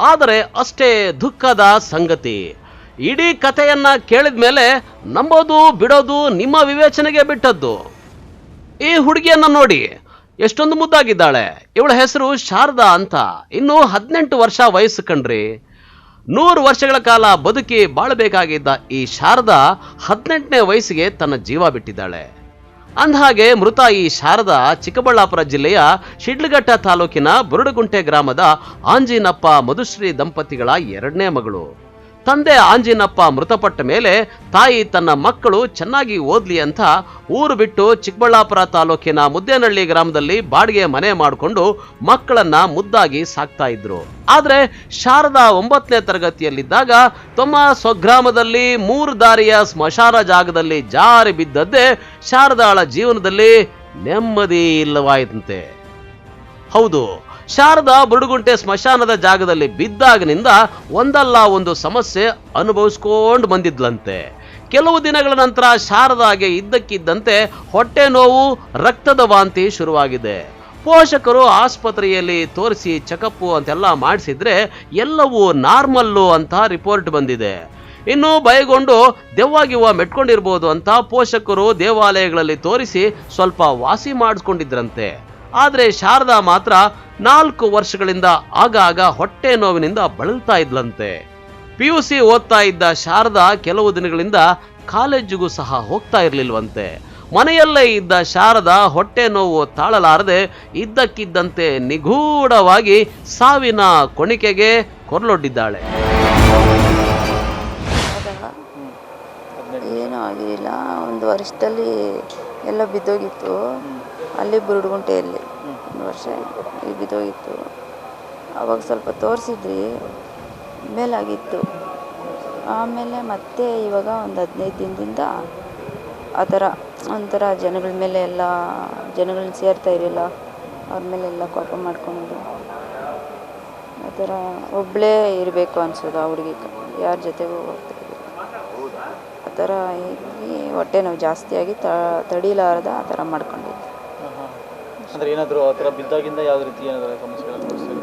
ಆದರೆ ಅಷ್ಟೇ ದುಃಖದ ಸಂಗತಿ. ಇಡೀ ಕಥೆಯನ್ನ ಕೇಳಿದ ಮೇಲೆ ನಂಬೋದು ಬಿಡೋದು ನಿಮ್ಮ ವಿವೇಚನೆಗೆ ಬಿಟ್ಟದ್ದು. ಈ ಹುಡುಗಿಯನ್ನ ನೋಡಿ, ಎಷ್ಟೊಂದು ಮುದ್ದಾಗಿದ್ದಾಳೆ. ಇವಳ ಹೆಸರು ಶಾರದಾ ಅಂತ. ಇನ್ನು 18 ವರ್ಷ ವಯಸ್ಸು ಕಣ್ರಿ. 100 ವರ್ಷಗಳ ಕಾಲ ಬದುಕಿ ಬಾಳಬೇಕಾಗಿದ್ದ ಈ ಶಾರದಾ 18ನೇ ವಯಸ್ಸಿಗೆ ತನ್ನ ಜೀವ ಬಿಟ್ಟಿದ್ದಾಳೆ. ಅಂದಹಾಗೆ ಮೃತ ಈ ಶಾರದಾ ಚಿಕ್ಕಬಳ್ಳಾಪುರ ಜಿಲ್ಲೆಯ ಶಿಡ್ಲಘಟ್ಟ ತಾಲೂಕಿನ ಬುರುಡುಗುಂಟೆ ಗ್ರಾಮದ ಆಂಜಿನಪ್ಪ ಮಧುಶ್ರೀ ದಂಪತಿಗಳ 2ನೇ ಮಗಳು. ತಂದೆ ಆಂಜಿನಪ್ಪ ಮೃತಪಟ್ಟ ಮೇಲೆ ತಾಯಿ ತನ್ನ ಮಕ್ಕಳು ಚೆನ್ನಾಗಿ ಓದ್ಲಿ ಅಂತ ಊರು ಬಿಟ್ಟು ಚಿಕ್ಕಬಳ್ಳಾಪುರ ತಾಲೂಕಿನ ಮುದ್ದೇನಹಳ್ಳಿ ಗ್ರಾಮದಲ್ಲಿ ಬಾಡಿಗೆ ಮನೆ ಮಾಡಿಕೊಂಡು ಮಕ್ಕಳನ್ನ ಮುದ್ದಾಗಿ ಸಾಕ್ತಾ ಇದ್ರು. ಆದ್ರೆ ಶಾರದಾ 9ನೇ ತರಗತಿಯಲ್ಲಿದ್ದಾಗ ತಮ್ಮ ಸ್ವಗ್ರಾಮದಲ್ಲಿ 3 ದಾರಿಯ ಸ್ಮಶಾನ ಜಾಗದಲ್ಲಿ ಜಾರಿ ಬಿದ್ದದ್ದೇ ಶಾರದಾಳ ಜೀವನದಲ್ಲಿ ನೆಮ್ಮದಿ ಇಲ್ಲವಾಯಿತಂತೆ. ಹೌದು, ಶಾರದಾ ಬುರುಡುಗುಂಟೆ ಸ್ಮಶಾನದ ಜಾಗದಲ್ಲಿ ಬಿದ್ದಾಗಿನಿಂದ ಒಂದಲ್ಲ ಒಂದು ಸಮಸ್ಯೆ ಅನುಭವಿಸ್ಕೊಂಡು ಬಂದಿದ್ಲಂತೆ. ಕೆಲವು ದಿನಗಳ ನಂತರ ಶಾರದಾಗೆ ಇದ್ದಕ್ಕಿದ್ದಂತೆ ಹೊಟ್ಟೆ ನೋವು, ರಕ್ತದ ವಾಂತಿ ಶುರುವಾಗಿದೆ. ಪೋಷಕರು ಆಸ್ಪತ್ರೆಯಲ್ಲಿ ತೋರಿಸಿ ಚೆಕಪ್ ಅಂತೆಲ್ಲ ಮಾಡಿಸಿದ್ರೆ ಎಲ್ಲವೂ ನಾರ್ಮಲ್ಲು ಅಂತ ರಿಪೋರ್ಟ್ ಬಂದಿದೆ. ಇನ್ನು ಭಯಗೊಂಡು ದೆವ್ವಾಗಿವ ಮೆಟ್ಕೊಂಡಿರ್ಬೋದು ಅಂತ ಪೋಷಕರು ದೇವಾಲಯಗಳಲ್ಲಿ ತೋರಿಸಿ ಸ್ವಲ್ಪ ವಾಸಿ ಮಾಡಿಸ್ಕೊಂಡಿದ್ರಂತೆ. ಆದ್ರೆ ಶಾರದಾ ಮಾತ್ರ 4 ವರ್ಷಗಳಿಂದ ಆಗಾಗ ಹೊಟ್ಟೆ ನೋವಿನಿಂದ ಬಳಲ್ತಾ ಇದ್ಲಂತೆ. PUC ಓದ್ತಾ ಇದ್ದ ಶಾರದಾ ಕೆಲವು ದಿನಗಳಿಂದ ಕಾಲೇಜಿಗೂ ಸಹ ಹೋಗ್ತಾ ಇರ್ಲಿಲ್ವಂತೆ. ಮನೆಯಲ್ಲೇ ಇದ್ದ ಶಾರದಾ ಹೊಟ್ಟೆ ನೋವು ತಾಳಲಾರದೆ ಇದ್ದಕ್ಕಿದ್ದಂತೆ ನಿಗೂಢವಾಗಿ ಸಾವಿನ ಕೊಣಿಕೆಗೆ ಕೊರ್ಲೊಡ್ಡಿದ್ದಾಳೆ. ಏನೂ ಆಗಿರಲಿಲ್ಲ. ಒಂದು ವರ್ಷದಲ್ಲಿ ಎಲ್ಲ ಬಿದ್ದೋಗಿತ್ತು. ಅಲ್ಲಿ ಬುರುಡುಗುಂಟೆಯಲ್ಲಿ 1 ವರ್ಷ ಇಲ್ಲಿ ಬಿದ್ದೋಗಿತ್ತು. ಅವಾಗ ಸ್ವಲ್ಪ ತೋರಿಸಿದ್ರಿ, ಮೇಲಾಗಿತ್ತು. ಆಮೇಲೆ ಮತ್ತೆ ಇವಾಗ ಒಂದು 15 ದಿನದಿಂದ ಆ ಥರ ಒಂಥರ ಜನಗಳ ಮೇಲೆ ಎಲ್ಲ ಜನಗಳನ್ನ ಸೇರ್ತಾ ಇರಲಿಲ್ಲ, ಅವ್ರ ಮೇಲೆಲ್ಲ ಕೋಪ ಮಾಡ್ಕೊಂಡು ಆ ಥರ ಒಬ್ಬಳೇ ಇರಬೇಕು ಅನ್ಸೋದು. ಆ ಹುಡುಗಿ ಯಾರ ಜೊತೆಗೂ ಹೋಗ್ತಾ ಇರಲಿಲ್ಲ. ಆ ಥರ ಹೀಗೆ ಹೊಟ್ಟೆ ನೋವು ಜಾಸ್ತಿಯಾಗಿ ತಡಿಲಾರದ ಆ ಥರ ಮಾಡ್ಕೊಂಡಿದ್ದೆ.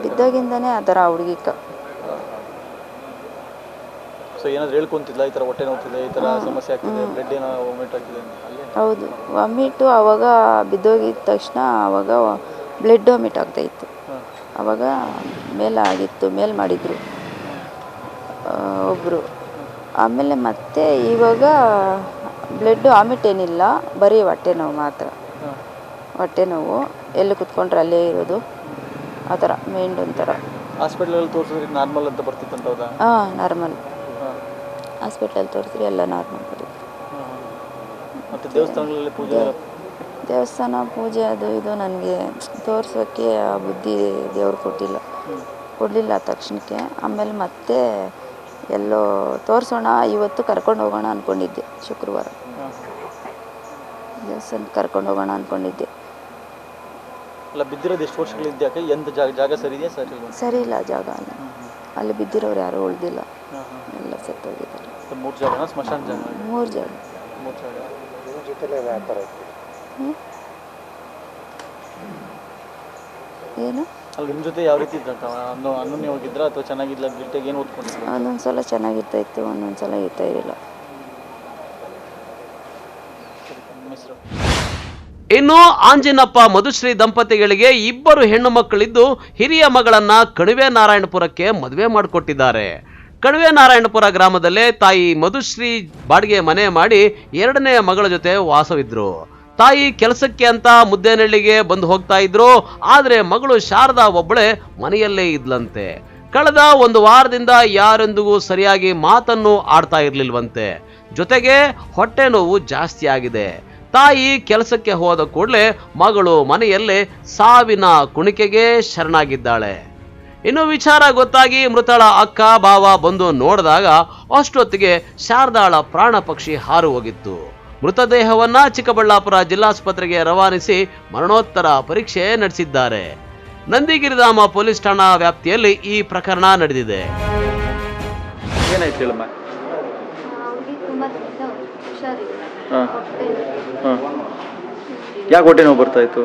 ಬಿದ್ದಾಗಿಂದನೇ ಆ ಥರ ಹುಡುಗಿ ಹೌದು, ವಾಮಿಟು. ಆವಾಗ ಬಿದ್ದೋಗಿದ ತಕ್ಷಣ ಆವಾಗ ಬ್ಲಡ್ ವಾಮಿಟ್ ಆಗ್ತಾಯಿತ್ತು. ಆವಾಗ ಮೇಲಾಗಿತ್ತು, ಮೇಲ್ ಮಾಡಿದರು ಒಬ್ಬರು. ಆಮೇಲೆ ಮತ್ತೆ ಇವಾಗ ಬ್ಲಡ್ ವಾಮಿಟ್ ಏನಿಲ್ಲ, ಬರೀ ಹೊಟ್ಟೆ ನೋವು ಮಾತ್ರ. ಹೊಟ್ಟೆ ನೋವು ಎಲ್ಲಿ ಕುತ್ಕೊಂಡ್ರೆ ಅಲ್ಲೇ ಇರೋದು, ಆ ಥರ ಮೈಂಡ್ ಒಂಥರ. ಹಾಸ್ಪಿಟ್ಲಲ್ಲಿ ತೋರಿಸಿದ್ರೆ ನಾರ್ಮಲ್ ಅಂತ ಬರ್ತಿತ್ತಂತ? ಹೌದಾ? ಹಾಂ, ನಾರ್ಮಲ್. ಹಾಸ್ಪಿಟ್ಲಲ್ಲಿ ತೋರಿಸಿದ್ರೆ ಎಲ್ಲ ನಾರ್ಮಲ್ ಬರುತ್ತೆ. ಮತ್ತು ದೇವಸ್ಥಾನಗಳಲ್ಲಿ ಪೂಜೆ, ದೇವಸ್ಥಾನ ಪೂಜೆ ಅದು ಇದು ನನಗೆ ತೋರಿಸೋಕ್ಕೆ ಆ ಬುದ್ಧಿ ದೇವ್ರು ಕೊಡಲಿಲ್ಲ ತಕ್ಷಣಕ್ಕೆ. ಆಮೇಲೆ ಮತ್ತೆ ಎಲ್ಲೋ ತೋರಿಸೋಣ, ಇವತ್ತು ಕರ್ಕೊಂಡು ಹೋಗೋಣ ಅಂದ್ಕೊಂಡಿದ್ದೆ. ಶುಕ್ರವಾರ ದೇವಸ್ಥಾನಕ್ಕೆ ಕರ್ಕೊಂಡು ಹೋಗೋಣ ಅಂದ್ಕೊಂಡಿದ್ದೆ. ಅಲ್ಲ, ಬಿದ್ದಿರೋದು ಎಷ್ಟು ವರ್ಷಗಳಿದ್ದೆ? ಯಾಕೆ ಎಂತ ಜಾಗ ಸರಿ ಇದೆಯಾ? ಸರಿ ಇಲ್ಲ ಜಾಗ. ಅಲ್ಲಿ ಬಿದ್ದಿರೋರು ಯಾರೂ ಉಳಿದಿಲ್ಲ, ಎಲ್ಲ ಸತ್ತೋಗಿದ್ದಾರೆ. 3 ಜಾಗನ ಸ್ಮಶಾನ ಜಾಗ? 3 ಜಾಗ. 3 ಜಾಗ. ಏನು ಅಲ್ಲ, ನಿಮ್ಮ ಜೊತೆ ಯಾವ ರೀತಿ ಇದ್ದ? ಅನ್ಯೋನ್ಯ ಹೋಗಿದ್ರ ಅಥವಾ ಚೆನ್ನಾಗಿಲ್ಲ? ಗಿಲ್ಟಾಗಿ ಏನು ಓದ್ಕೊಂಡಿದ್ರು? ಒಂದೊಂದು ಸಲ ಚೆನ್ನಾಗಿರ್ತಾ ಇತ್ತು, ಒಂದೊಂದು ಸಲ ಇರ್ತಾ ಇರಲಿಲ್ಲ. ಇನ್ನು ಆಂಜಿನಪ್ಪ ಮಧುಶ್ರೀ ದಂಪತಿಗಳಿಗೆ 2 ಹೆಣ್ಣು ಮಕ್ಕಳಿದ್ದು ಹಿರಿಯ ಮಗಳನ್ನ ಕಣಿವೆ ನಾರಾಯಣಪುರಕ್ಕೆ ಮದುವೆ ಮಾಡಿಕೊಟ್ಟಿದ್ದಾರೆ. ಕಣಿವೆ ನಾರಾಯಣಪುರ ಗ್ರಾಮದಲ್ಲೇ ತಾಯಿ ಮಧುಶ್ರೀ ಬಾಡಿಗೆ ಮನೆ ಮಾಡಿ 2ನೇ ಮಗಳ ಜೊತೆ ವಾಸವಿದ್ರು. ತಾಯಿ ಕೆಲಸಕ್ಕೆ ಅಂತ ಮುದ್ದೇನಹಳ್ಳಿಗೆ ಬಂದು ಹೋಗ್ತಾ ಇದ್ರು. ಆದ್ರೆ ಮಗಳು ಶಾರದಾ ಒಬ್ಬಳೇ ಮನೆಯಲ್ಲೇ ಇದ್ಲಂತೆ. ಕಳೆದ 1 ವಾರದಿಂದ ಯಾರೊಂದಿಗೂ ಸರಿಯಾಗಿ ಮಾತನ್ನು ಆಡ್ತಾ ಇರ್ಲಿಲ್ವಂತೆ. ಜೊತೆಗೆ ಹೊಟ್ಟೆ ನೋವು ಜಾಸ್ತಿ ಆಗಿದೆ. ತಾಯಿ ಕೆಲಸಕ್ಕೆ ಹೋದ ಕೂಡಲೇ ಮಗಳು ಮನೆಯಲ್ಲೇ ಸಾವಿನ ಕುಣಿಕೆಗೆ ಶರಣಾಗಿದ್ದಾಳೆ. ಇನ್ನು ವಿಚಾರ ಗೊತ್ತಾಗಿ ಮೃತಳ ಅಕ್ಕ ಭಾವ ಬಂದು ನೋಡಿದಾಗ ಅಷ್ಟೊತ್ತಿಗೆ ಶಾರದಾಳ ಪ್ರಾಣ ಪಕ್ಷಿ ಹಾರು ಹೋಗಿತ್ತು. ಮೃತದೇಹವನ್ನ ಚಿಕ್ಕಬಳ್ಳಾಪುರ ಜಿಲ್ಲಾಸ್ಪತ್ರೆಗೆ ರವಾನಿಸಿ ಮರಣೋತ್ತರ ಪರೀಕ್ಷೆ ನಡೆಸಿದ್ದಾರೆ. ನಂದಿಗಿರಿಧಾಮ ಪೊಲೀಸ್ ಠಾಣಾ ವ್ಯಾಪ್ತಿಯಲ್ಲಿ ಈ ಪ್ರಕರಣ ನಡೆದಿದೆ. ಏನಾಯ್ತು ಹೇಳಮ್ಮ? ಯಾಕೆ ಹೊಟ್ಟೆ ನೋವು ಬರ್ತಾ ಇತ್ತು?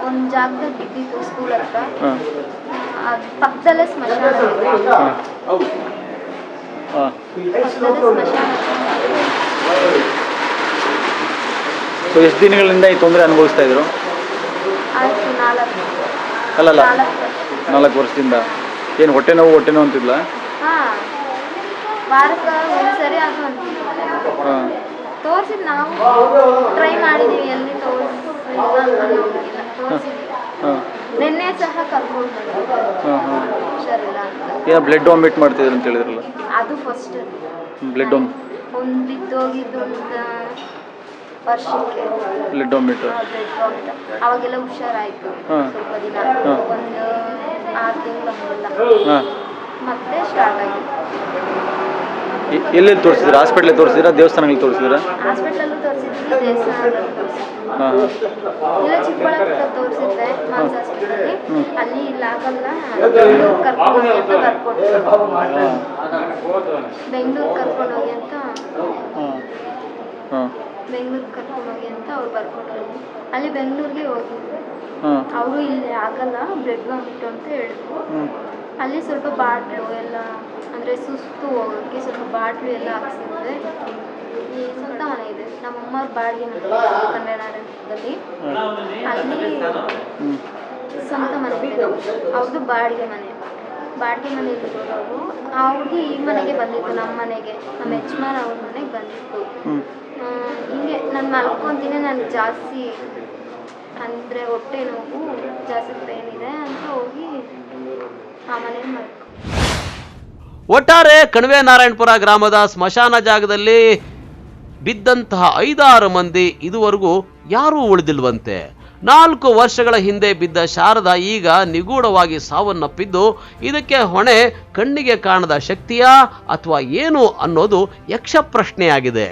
ಒಂದು ಜಾಗದಲ್ಲಿ ಬಿದ್ದಿತ್ತು ಸ್ಕೂಲ್ ಹತ್ರ, ಪಕ್ಕದಲ್ಲೇ ಸ್ಮಶಾನ. ಎಷ್ಟು ದಿನಗಳಿಂದ ಈ ತೊಂದರೆ ಅನುಭವಿಸ್ತಾ ಇದ್ರು? ಅಲ್ಲಲ್ಲ, 4 ವರ್ಷದಿಂದ. ಏನು ಹೊಟ್ಟೆ ನೋವು ಅಂತಿಲ್ಲ? ವಾರಕ್ಕೆ ಒಂದ್ಸರಿ ಅದು ತೋರಿಸಿದ್ ನಾವು ಟ್ರೈ ಮಾಡಿದೀವಿ, ಎಲ್ಲಿ ತೋರಿಸಿದ್ವಿ. ನಿನ್ನೆ ಸಹ ಕರ್ಕೊಂಡು ಹುಷಾರಿಲ್ಲ ಅಂತ. ಬ್ಲಡ್ ವಾಮಿಟ್ ಮಾಡ್ತಿದ್ರು ಅಂತ ಹೇಳಿದ್ರಲ್ಲ, ಅದು ಫಸ್ಟ್ ಬ್ಲಡ್ ಒಂದು ಬಿದ್ದೋಗಿದ್ದು ವರ್ಷಕ್ಕೆ ಬ್ಲಡ್ ವಾಮಿಟ್. ಅವಾಗೆಲ್ಲ ಹುಷಾರಾಯ್ತು ಸ್ವಲ್ಪ ದಿನ, ಒಂದು 6 ತಿಂಗಳ ಮತ್ತೆ ಸ್ಟಾರ್ಟ್ ಆಗಿದೆ. ಎಲ್ಲೆಲ್ಲಿ ತೋರಿಸಿದ್ರ? ಹಾಸ್ಪಿಟ್ಲಿಗೆ ತೋರಿಸಿದ್ರ, ದೇವಸ್ಥಾನಗಳಿಗೆ ತೋರಿಸಿದ್ರ? ಹಾಸ್ಪಿಟಲ್ ತೋರಿಸಿದ್ವಿ, ದೇವಸ್ಥಾನದಲ್ಲಿ ತೋರಿಸಿದ್ವಿ. ಇಲ್ಲ ಚಿಕ್ಕಬಳ್ಳಾಪುರ ತೋರಿಸಿದ್ದೆ, ಮಾನ್ಸ್ ಹಾಸ್ಪಿಟಲ್. ಅಲ್ಲಿ ಇಲ್ಲ ಆಗಲ್ಲ, ಬೆಂಗಳೂರು ಕರ್ಕೊಂಡೋಗಿ ಅಂತ ಬರ್ಕೊಡ್ತಾರೆ. ಬೆಂಗಳೂರು ಕರ್ಕೊಂಡೋಗಿ ಅಂತ ಅವ್ರು ಬರ್ಕೊಟ್ರು. ಅಲ್ಲಿ ಬೆಂಗಳೂರಿಗೆ ಹೋಗಿದ್ವಿ. ಅವರು ಇಲ್ಲಿ ಆಗಲ್ಲ, ಬ್ಲಡ್ ವಾಮಿಟ್ ಅಂತ ಹೇಳಿದ್ರು. ಅಲ್ಲಿ ಸ್ವಲ್ಪ ಬಾಟ್ಲು ಎಲ್ಲ, ಅಂದರೆ ಸುಸ್ತು ಹೋಗೋಕ್ಕೆ ಸ್ವಲ್ಪ ಬಾಟ್ಲು ಎಲ್ಲ ಹಾಕ್ಸಿದ್ರೆ. ಈ ಸ್ವಂತ ಮನೆ ಇದೆ, ನಮ್ಮಮ್ಮ ಬಾಡಿಗೆ ಮನೆ ಕನ್ನಡದಲ್ಲಿ, ಅಲ್ಲಿ ಸ್ವಂತ ಮನೆ ಇದೆ. ಅವ್ರದ್ದು ಬಾಡಿಗೆ ಮನೆಯಲ್ಲಿ ಇರೋರು. ಅವ್ರಿಗೆ ಈ ಮನೆಗೆ ಬಂದಿತ್ತು, ನಮ್ಮ ಮನೆಗೆ, ನಮ್ಮ ಯಜಮಾನ್ ಅವ್ರ ಮನೆಗೆ ಬಂದಿತ್ತು. ಹಿಂಗೆ ನಾನು ಮಲ್ಕೊತೀನಿ, ನನಗೆ ಜಾಸ್ತಿ ಅಂದರೆ ಹೊಟ್ಟೆ ನೋವು ಜಾಸ್ತಿ ಪೇನ್ ಇದೆ ಅಂತ ಹೋಗಿ ಆ ಮನೇಲಿ ಮಲ್ಕೊ. ಒಟ್ಟಾರೆ ಕಣಿವೆ ನಾರಾಯಣಪುರ ಗ್ರಾಮದ ಸ್ಮಶಾನ ಜಾಗದಲ್ಲಿ ಬಿದ್ದಂತಹ 5-6 ಮಂದಿ ಇದುವರೆಗೂ ಯಾರೂ ಉಳಿದಿಲ್ವಂತೆ. 4 ವರ್ಷಗಳ ಹಿಂದೆ ಬಿದ್ದ ಶಾರದಾ ಈಗ ನಿಗೂಢವಾಗಿ ಸಾವನ್ನಪ್ಪಿದ್ದು, ಇದಕ್ಕೆ ಹೊಣೆ ಕಣ್ಣಿಗೆ ಕಾಣದ ಶಕ್ತಿಯಾ ಅಥವಾ ಏನು ಅನ್ನೋದು ಯಕ್ಷ ಪ್ರಶ್ನೆಯಾಗಿದೆ.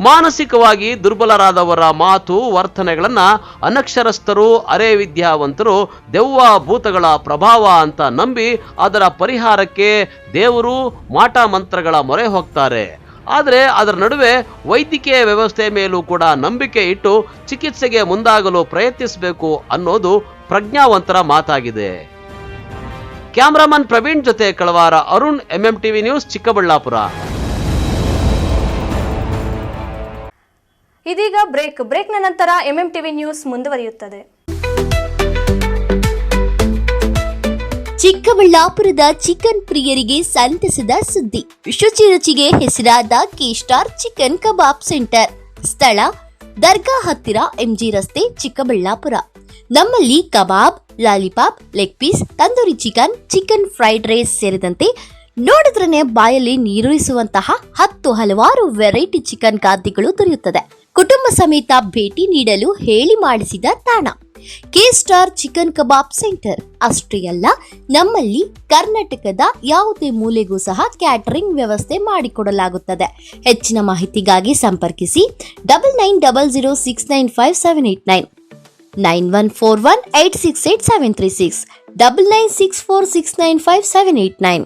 ಮಾನಸಿಕವಾಗಿ ದುರ್ಬಲರಾದವರ ಮಾತು ವರ್ತನೆಗಳನ್ನ ಅನಕ್ಷರಸ್ಥರು, ಅರೆ ವಿದ್ಯಾವಂತರು ದೆವ್ವ ಭೂತಗಳ ಪ್ರಭಾವ ಅಂತ ನಂಬಿ ಅದರ ಪರಿಹಾರಕ್ಕೆ ದೇವರು ಮಾಟ ಮಂತ್ರಗಳ ಮೊರೆ ಹೋಗ್ತಾರೆ. ಆದರೆ ಅದರ ನಡುವೆ ವೈದ್ಯಕೀಯ ವ್ಯವಸ್ಥೆ ಮೇಲೂ ಕೂಡ ನಂಬಿಕೆ ಇಟ್ಟು ಚಿಕಿತ್ಸೆಗೆ ಮುಂದಾಗಲು ಪ್ರಯತ್ನಿಸಬೇಕು ಅನ್ನೋದು ಪ್ರಜ್ಞಾವಂತರ ಮಾತಾಗಿದೆ. ಕ್ಯಾಮರಾಮನ್ ಪ್ರವೀಣ್ ಜೊತೆ ಕಳವಾರ ಅರುಣ್, MMTV ನ್ಯೂಸ್, ಚಿಕ್ಕಬಳ್ಳಾಪುರ. ಇದೀಗ ಬ್ರೇಕ್ನ ನಂತರ MMTV ನ್ಯೂಸ್ ಮುಂದುವರಿಯುತ್ತದೆ. ಚಿಕ್ಕಬಳ್ಳಾಪುರದ ಚಿಕನ್ ಪ್ರಿಯರಿಗೆ ಸಂತಸದ ಸುದ್ದಿ. ಶುಚಿ ರುಚಿಗೆ ಹೆಸರಾದ ಕೆ-ಸ್ಟಾರ್ ಚಿಕನ್ ಕಬಾಬ್ ಸೆಂಟರ್. ಸ್ಥಳ ದರ್ಗಾ ಹತ್ತಿರ MG ರಸ್ತೆ, ಚಿಕ್ಕಬಳ್ಳಾಪುರ. ನಮ್ಮಲ್ಲಿ kebab, lollipop, leg piece, tandoori chicken, chicken fried rice ಸೇರಿದಂತೆ ನೋಡಿದ್ರನೆ ಬಾಯಲ್ಲಿ ನೀರೂರಿಸುವಂತಹ 10 ಹಲವಾರು ವೆರೈಟಿ ಚಿಕನ್ ಖಾದ್ಯಗಳು ದೊರೆಯುತ್ತದೆ. ಕುಟುಂಬ ಸಮೇತ ಭೇಟಿ ನೀಡಲು ಹೇಳಿ ಮಾಡಿಸಿದ ತಾಣ ಕೆ-ಸ್ಟಾರ್ ಚಿಕನ್ ಕಬಾಬ್ ಸೆಂಟರ್. ಅಷ್ಟೇ ಅಲ್ಲ, ನಮ್ಮಲ್ಲಿ ಕರ್ನಾಟಕದ ಯಾವುದೇ ಮೂಲೆಗೂ ಸಹ ಕ್ಯಾಟರಿಂಗ್ ವ್ಯವಸ್ಥೆ ಮಾಡಿಕೊಡಲಾಗುತ್ತದೆ. ಹೆಚ್ಚಿನ ಮಾಹಿತಿಗಾಗಿ ಸಂಪರ್ಕಿಸಿ 9900695789, 9141868736, 9964695789.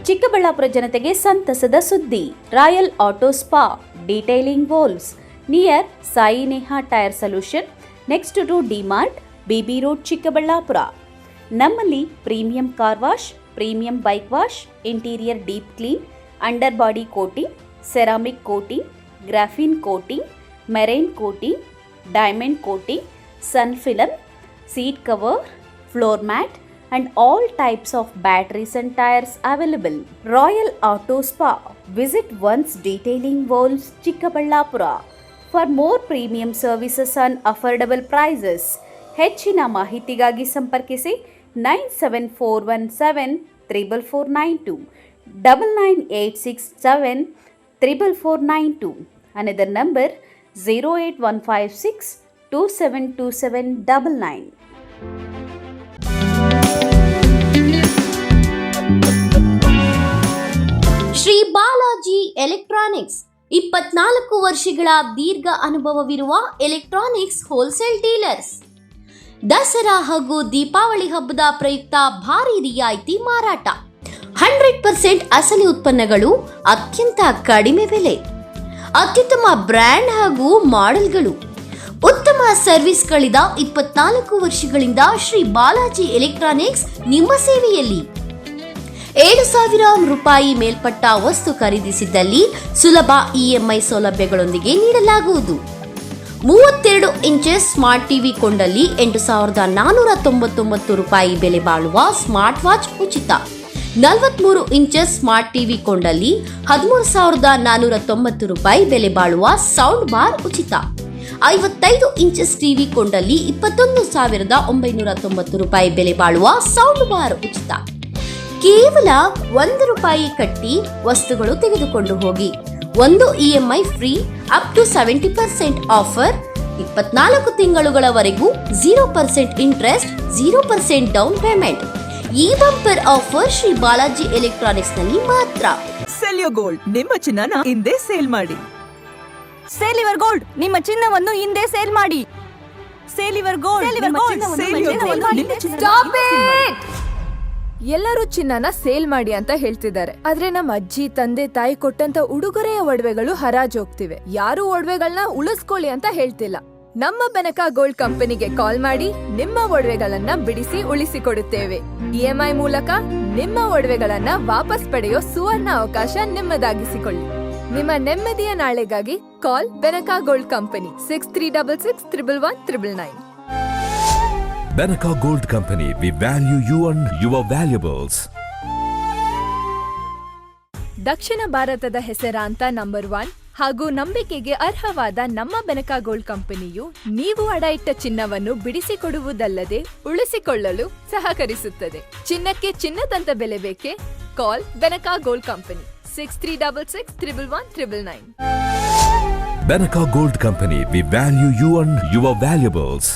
ಚಿಕ್ಕಬಳ್ಳಾಪುರ ಜನತೆಗೆ ಸಂತಸದ ಸುದ್ದಿ. Royal auto spa, detailing walls, near Sai Neha tyre solution, next to DMart, BB road, Chikkaballapur. ನಮ್ಮಲ್ಲಿ premium car wash, premium bike wash, interior deep clean, under body coating, ceramic coating, graphene coating, marine coating, diamond coating, sun film, seat cover, floor mat and all types of batteries and tires available. Royal Auto Spa. Visit once Detailing Walls, Chikkaballapura. For more premium services and affordable prices. ಹೆಚ್ಚಿನ ಮಾಹಿತಿಗಾಗಿ ಸಂಪರ್ಕಿಸಿ 9741744492, 9986744492. Another number 08156272799. Shri Balaji electronics 24 ವರ್ಷಗಳ ದೀರ್ಘ ಅನುಭವವಿರುವ ಎಲೆಕ್ಟ್ರಾನಿಕ್ಸ್ ಹೋಲ್ಸೇಲ್ ಡೀಲರ್ಸ್. ದಸರಾ ಹಾಗೂ ದೀಪಾವಳಿ ಹಬ್ಬದ ಪ್ರಯುಕ್ತ ಭಾರಿ ರಿಯಾಯಿತಿ ಮಾರಾಟ. 100% ಅಸಲಿ ಉತ್ಪನ್ನಗಳು, ಅತ್ಯಂತ ಕಡಿಮೆ ಬೆಲೆ, ಅತ್ಯುತ್ತಮ ಬ್ರ್ಯಾಂಡ್ ಹಾಗೂ ಮಾಡೆಲ್ಗಳು, ಉತ್ತಮ ಸರ್ವಿಸ್ಗಳಿಂದ 24 ವರ್ಷಗಳಿಂದ ಶ್ರೀ ಬಾಲಾಜಿ ಎಲೆಕ್ಟ್ರಾನಿಕ್ಸ್ ನಿಮ್ಮ ಸೇವೆಯಲ್ಲಿ. 7,000 ರೂಪಾಯಿ ಮೇಲ್ಪಟ್ಟ ವಸ್ತು ಖರೀದಿಸಿದ್ದಲ್ಲಿ ಸುಲಭ EMI ಸೌಲಭ್ಯಗಳೊಂದಿಗೆ ನೀಡಲಾಗುವುದು. 32 ಇಂಚಸ್ ಸ್ಮಾರ್ಟ್ ಟಿವಿ ಕೊಂಡಲ್ಲಿ 8,499 ರೂಪಾಯಿ ಬೆಲೆ ಬಾಳುವ ಸ್ಮಾರ್ಟ್ ವಾಚ್ ಉಚಿತ. 43 ಇಂಚಸ್ ಸ್ಮಾರ್ಟ್ ಟಿವಿ ಕೊಂಡಲ್ಲಿ 13,490 ರೂಪಾಯಿ ಬೆಲೆ ಬಾಳುವ ಸೌಂಡ್ ಬಾರ್ ಉಚಿತ. 55 ಇಂಚಸ್ ಟಿವಿ ಕೊಂಡಲ್ಲಿ 21,990 ರೂಪಾಯಿ ಬೆಲೆ ಬಾಳುವ ಸೌಂಡ್ ಬಾರ್ ಉಚಿತ. ಕೇವಲ 1 ರೂಪಾಯಿ ಕಟ್ಟಿ ವಸ್ತುಗಳು ತೆಗೆದುಕೊಂಡು ಹೋಗಿ. 1 EMI free up to 70% offer. 24 ತಿಂಗಳುಗಳವರೆಗೂ 0% ಇಂಟ್ರೆಸ್ಟ್, 0% ಡೌನ್ ಪೇಮೆಂಟ್. ಈ bumper offer Shri Balaji electronics ನಲ್ಲಿ ಮಾತ್ರ. ಸೆಲ್ಯೋ ಗೋಲ್ಡ್, ನಿಮ್ಮ ಚಿನ್ನನ ಹಿಂದೆ ಸೇಲ್ ಮಾಡಿ. ಸೇಲಿವರ್ ಗೋಲ್ಡ್, ನಿಮ್ಮ ಚಿನ್ನವನ್ನು ಹಿಂದೆ ಸೇಲ್ ಮಾಡಿ. ಸೇಲಿವರ್ ಗೋಲ್ಡ್, ಎಲ್ಲರೂ ಚಿನ್ನನ ಸೇಲ್ ಮಾಡಿ ಅಂತ ಹೇಳ್ತಿದ್ದಾರೆ. ಆದ್ರೆ ನಮ್ಮ ಅಜ್ಜಿ ತಂದೆ ತಾಯಿ ಕೊಟ್ಟಂತ ಉಡುಗೊರೆಯ ಒಡವೆಗಳು ಹರಾಜು ಹೋಗ್ತಿವೆ. ಯಾರು ಒಡವೆಗಳನ್ನ ಉಳಿಸ್ಕೊಳ್ಳಿ ಅಂತ ಹೇಳ್ತಿಲ್ಲ. ನಮ್ಮ ಬೆನಕ ಗೋಲ್ಡ್ ಕಂಪನಿಗೆ ಕಾಲ್ ಮಾಡಿ ನಿಮ್ಮ ಒಡವೆಗಳನ್ನ ಬಿಡಿಸಿ ಉಳಿಸಿಕೊಡುತ್ತೇವೆ. EMI ಮೂಲಕ ನಿಮ್ಮ ಒಡವೆಗಳನ್ನ ವಾಪಸ್ ಪಡೆಯೋ ಸುವರ್ಣ ಅವಕಾಶ ನಿಮ್ಮದಾಗಿಸಿಕೊಳ್ಳಿ. ನಿಮ್ಮ ನೆಮ್ಮದಿಯ ನಾಳೆಗಾಗಿ ಕಾಲ್ Benaka gold company 6366 111 999. Benaka Gold Company, we value you and your valuables. ದಕ್ಷಿಣ ಭಾರತದ ಹೆಸರಾಂತ ನಂಬರ್ 1 ಹಾಗೂ ನಂಬಿಕೆಗೆ ಅರ್ಹವಾದ ನಮ್ಮ ಬೆನಕಾ ಗೋಲ್ಡ್ ಕಂಪನಿಯು ನೀವು ಅಡ ಇಟ್ಟ ಚಿನ್ನವನ್ನು ಬಿಡಿಸಿಕೊಡುವುದಲ್ಲದೆ ಉಳಿಸಿಕೊಳ್ಳಲು ಸಹಕರಿಸುತ್ತದೆ. ಚಿನ್ನಕ್ಕೆ ಚಿನ್ನದಂತ ಬೆಲೆ ಬೇಕೆ? ಕಾಲ್ Benaka gold company 6366 111 999. Benaka Gold Company, we value you and your valuables.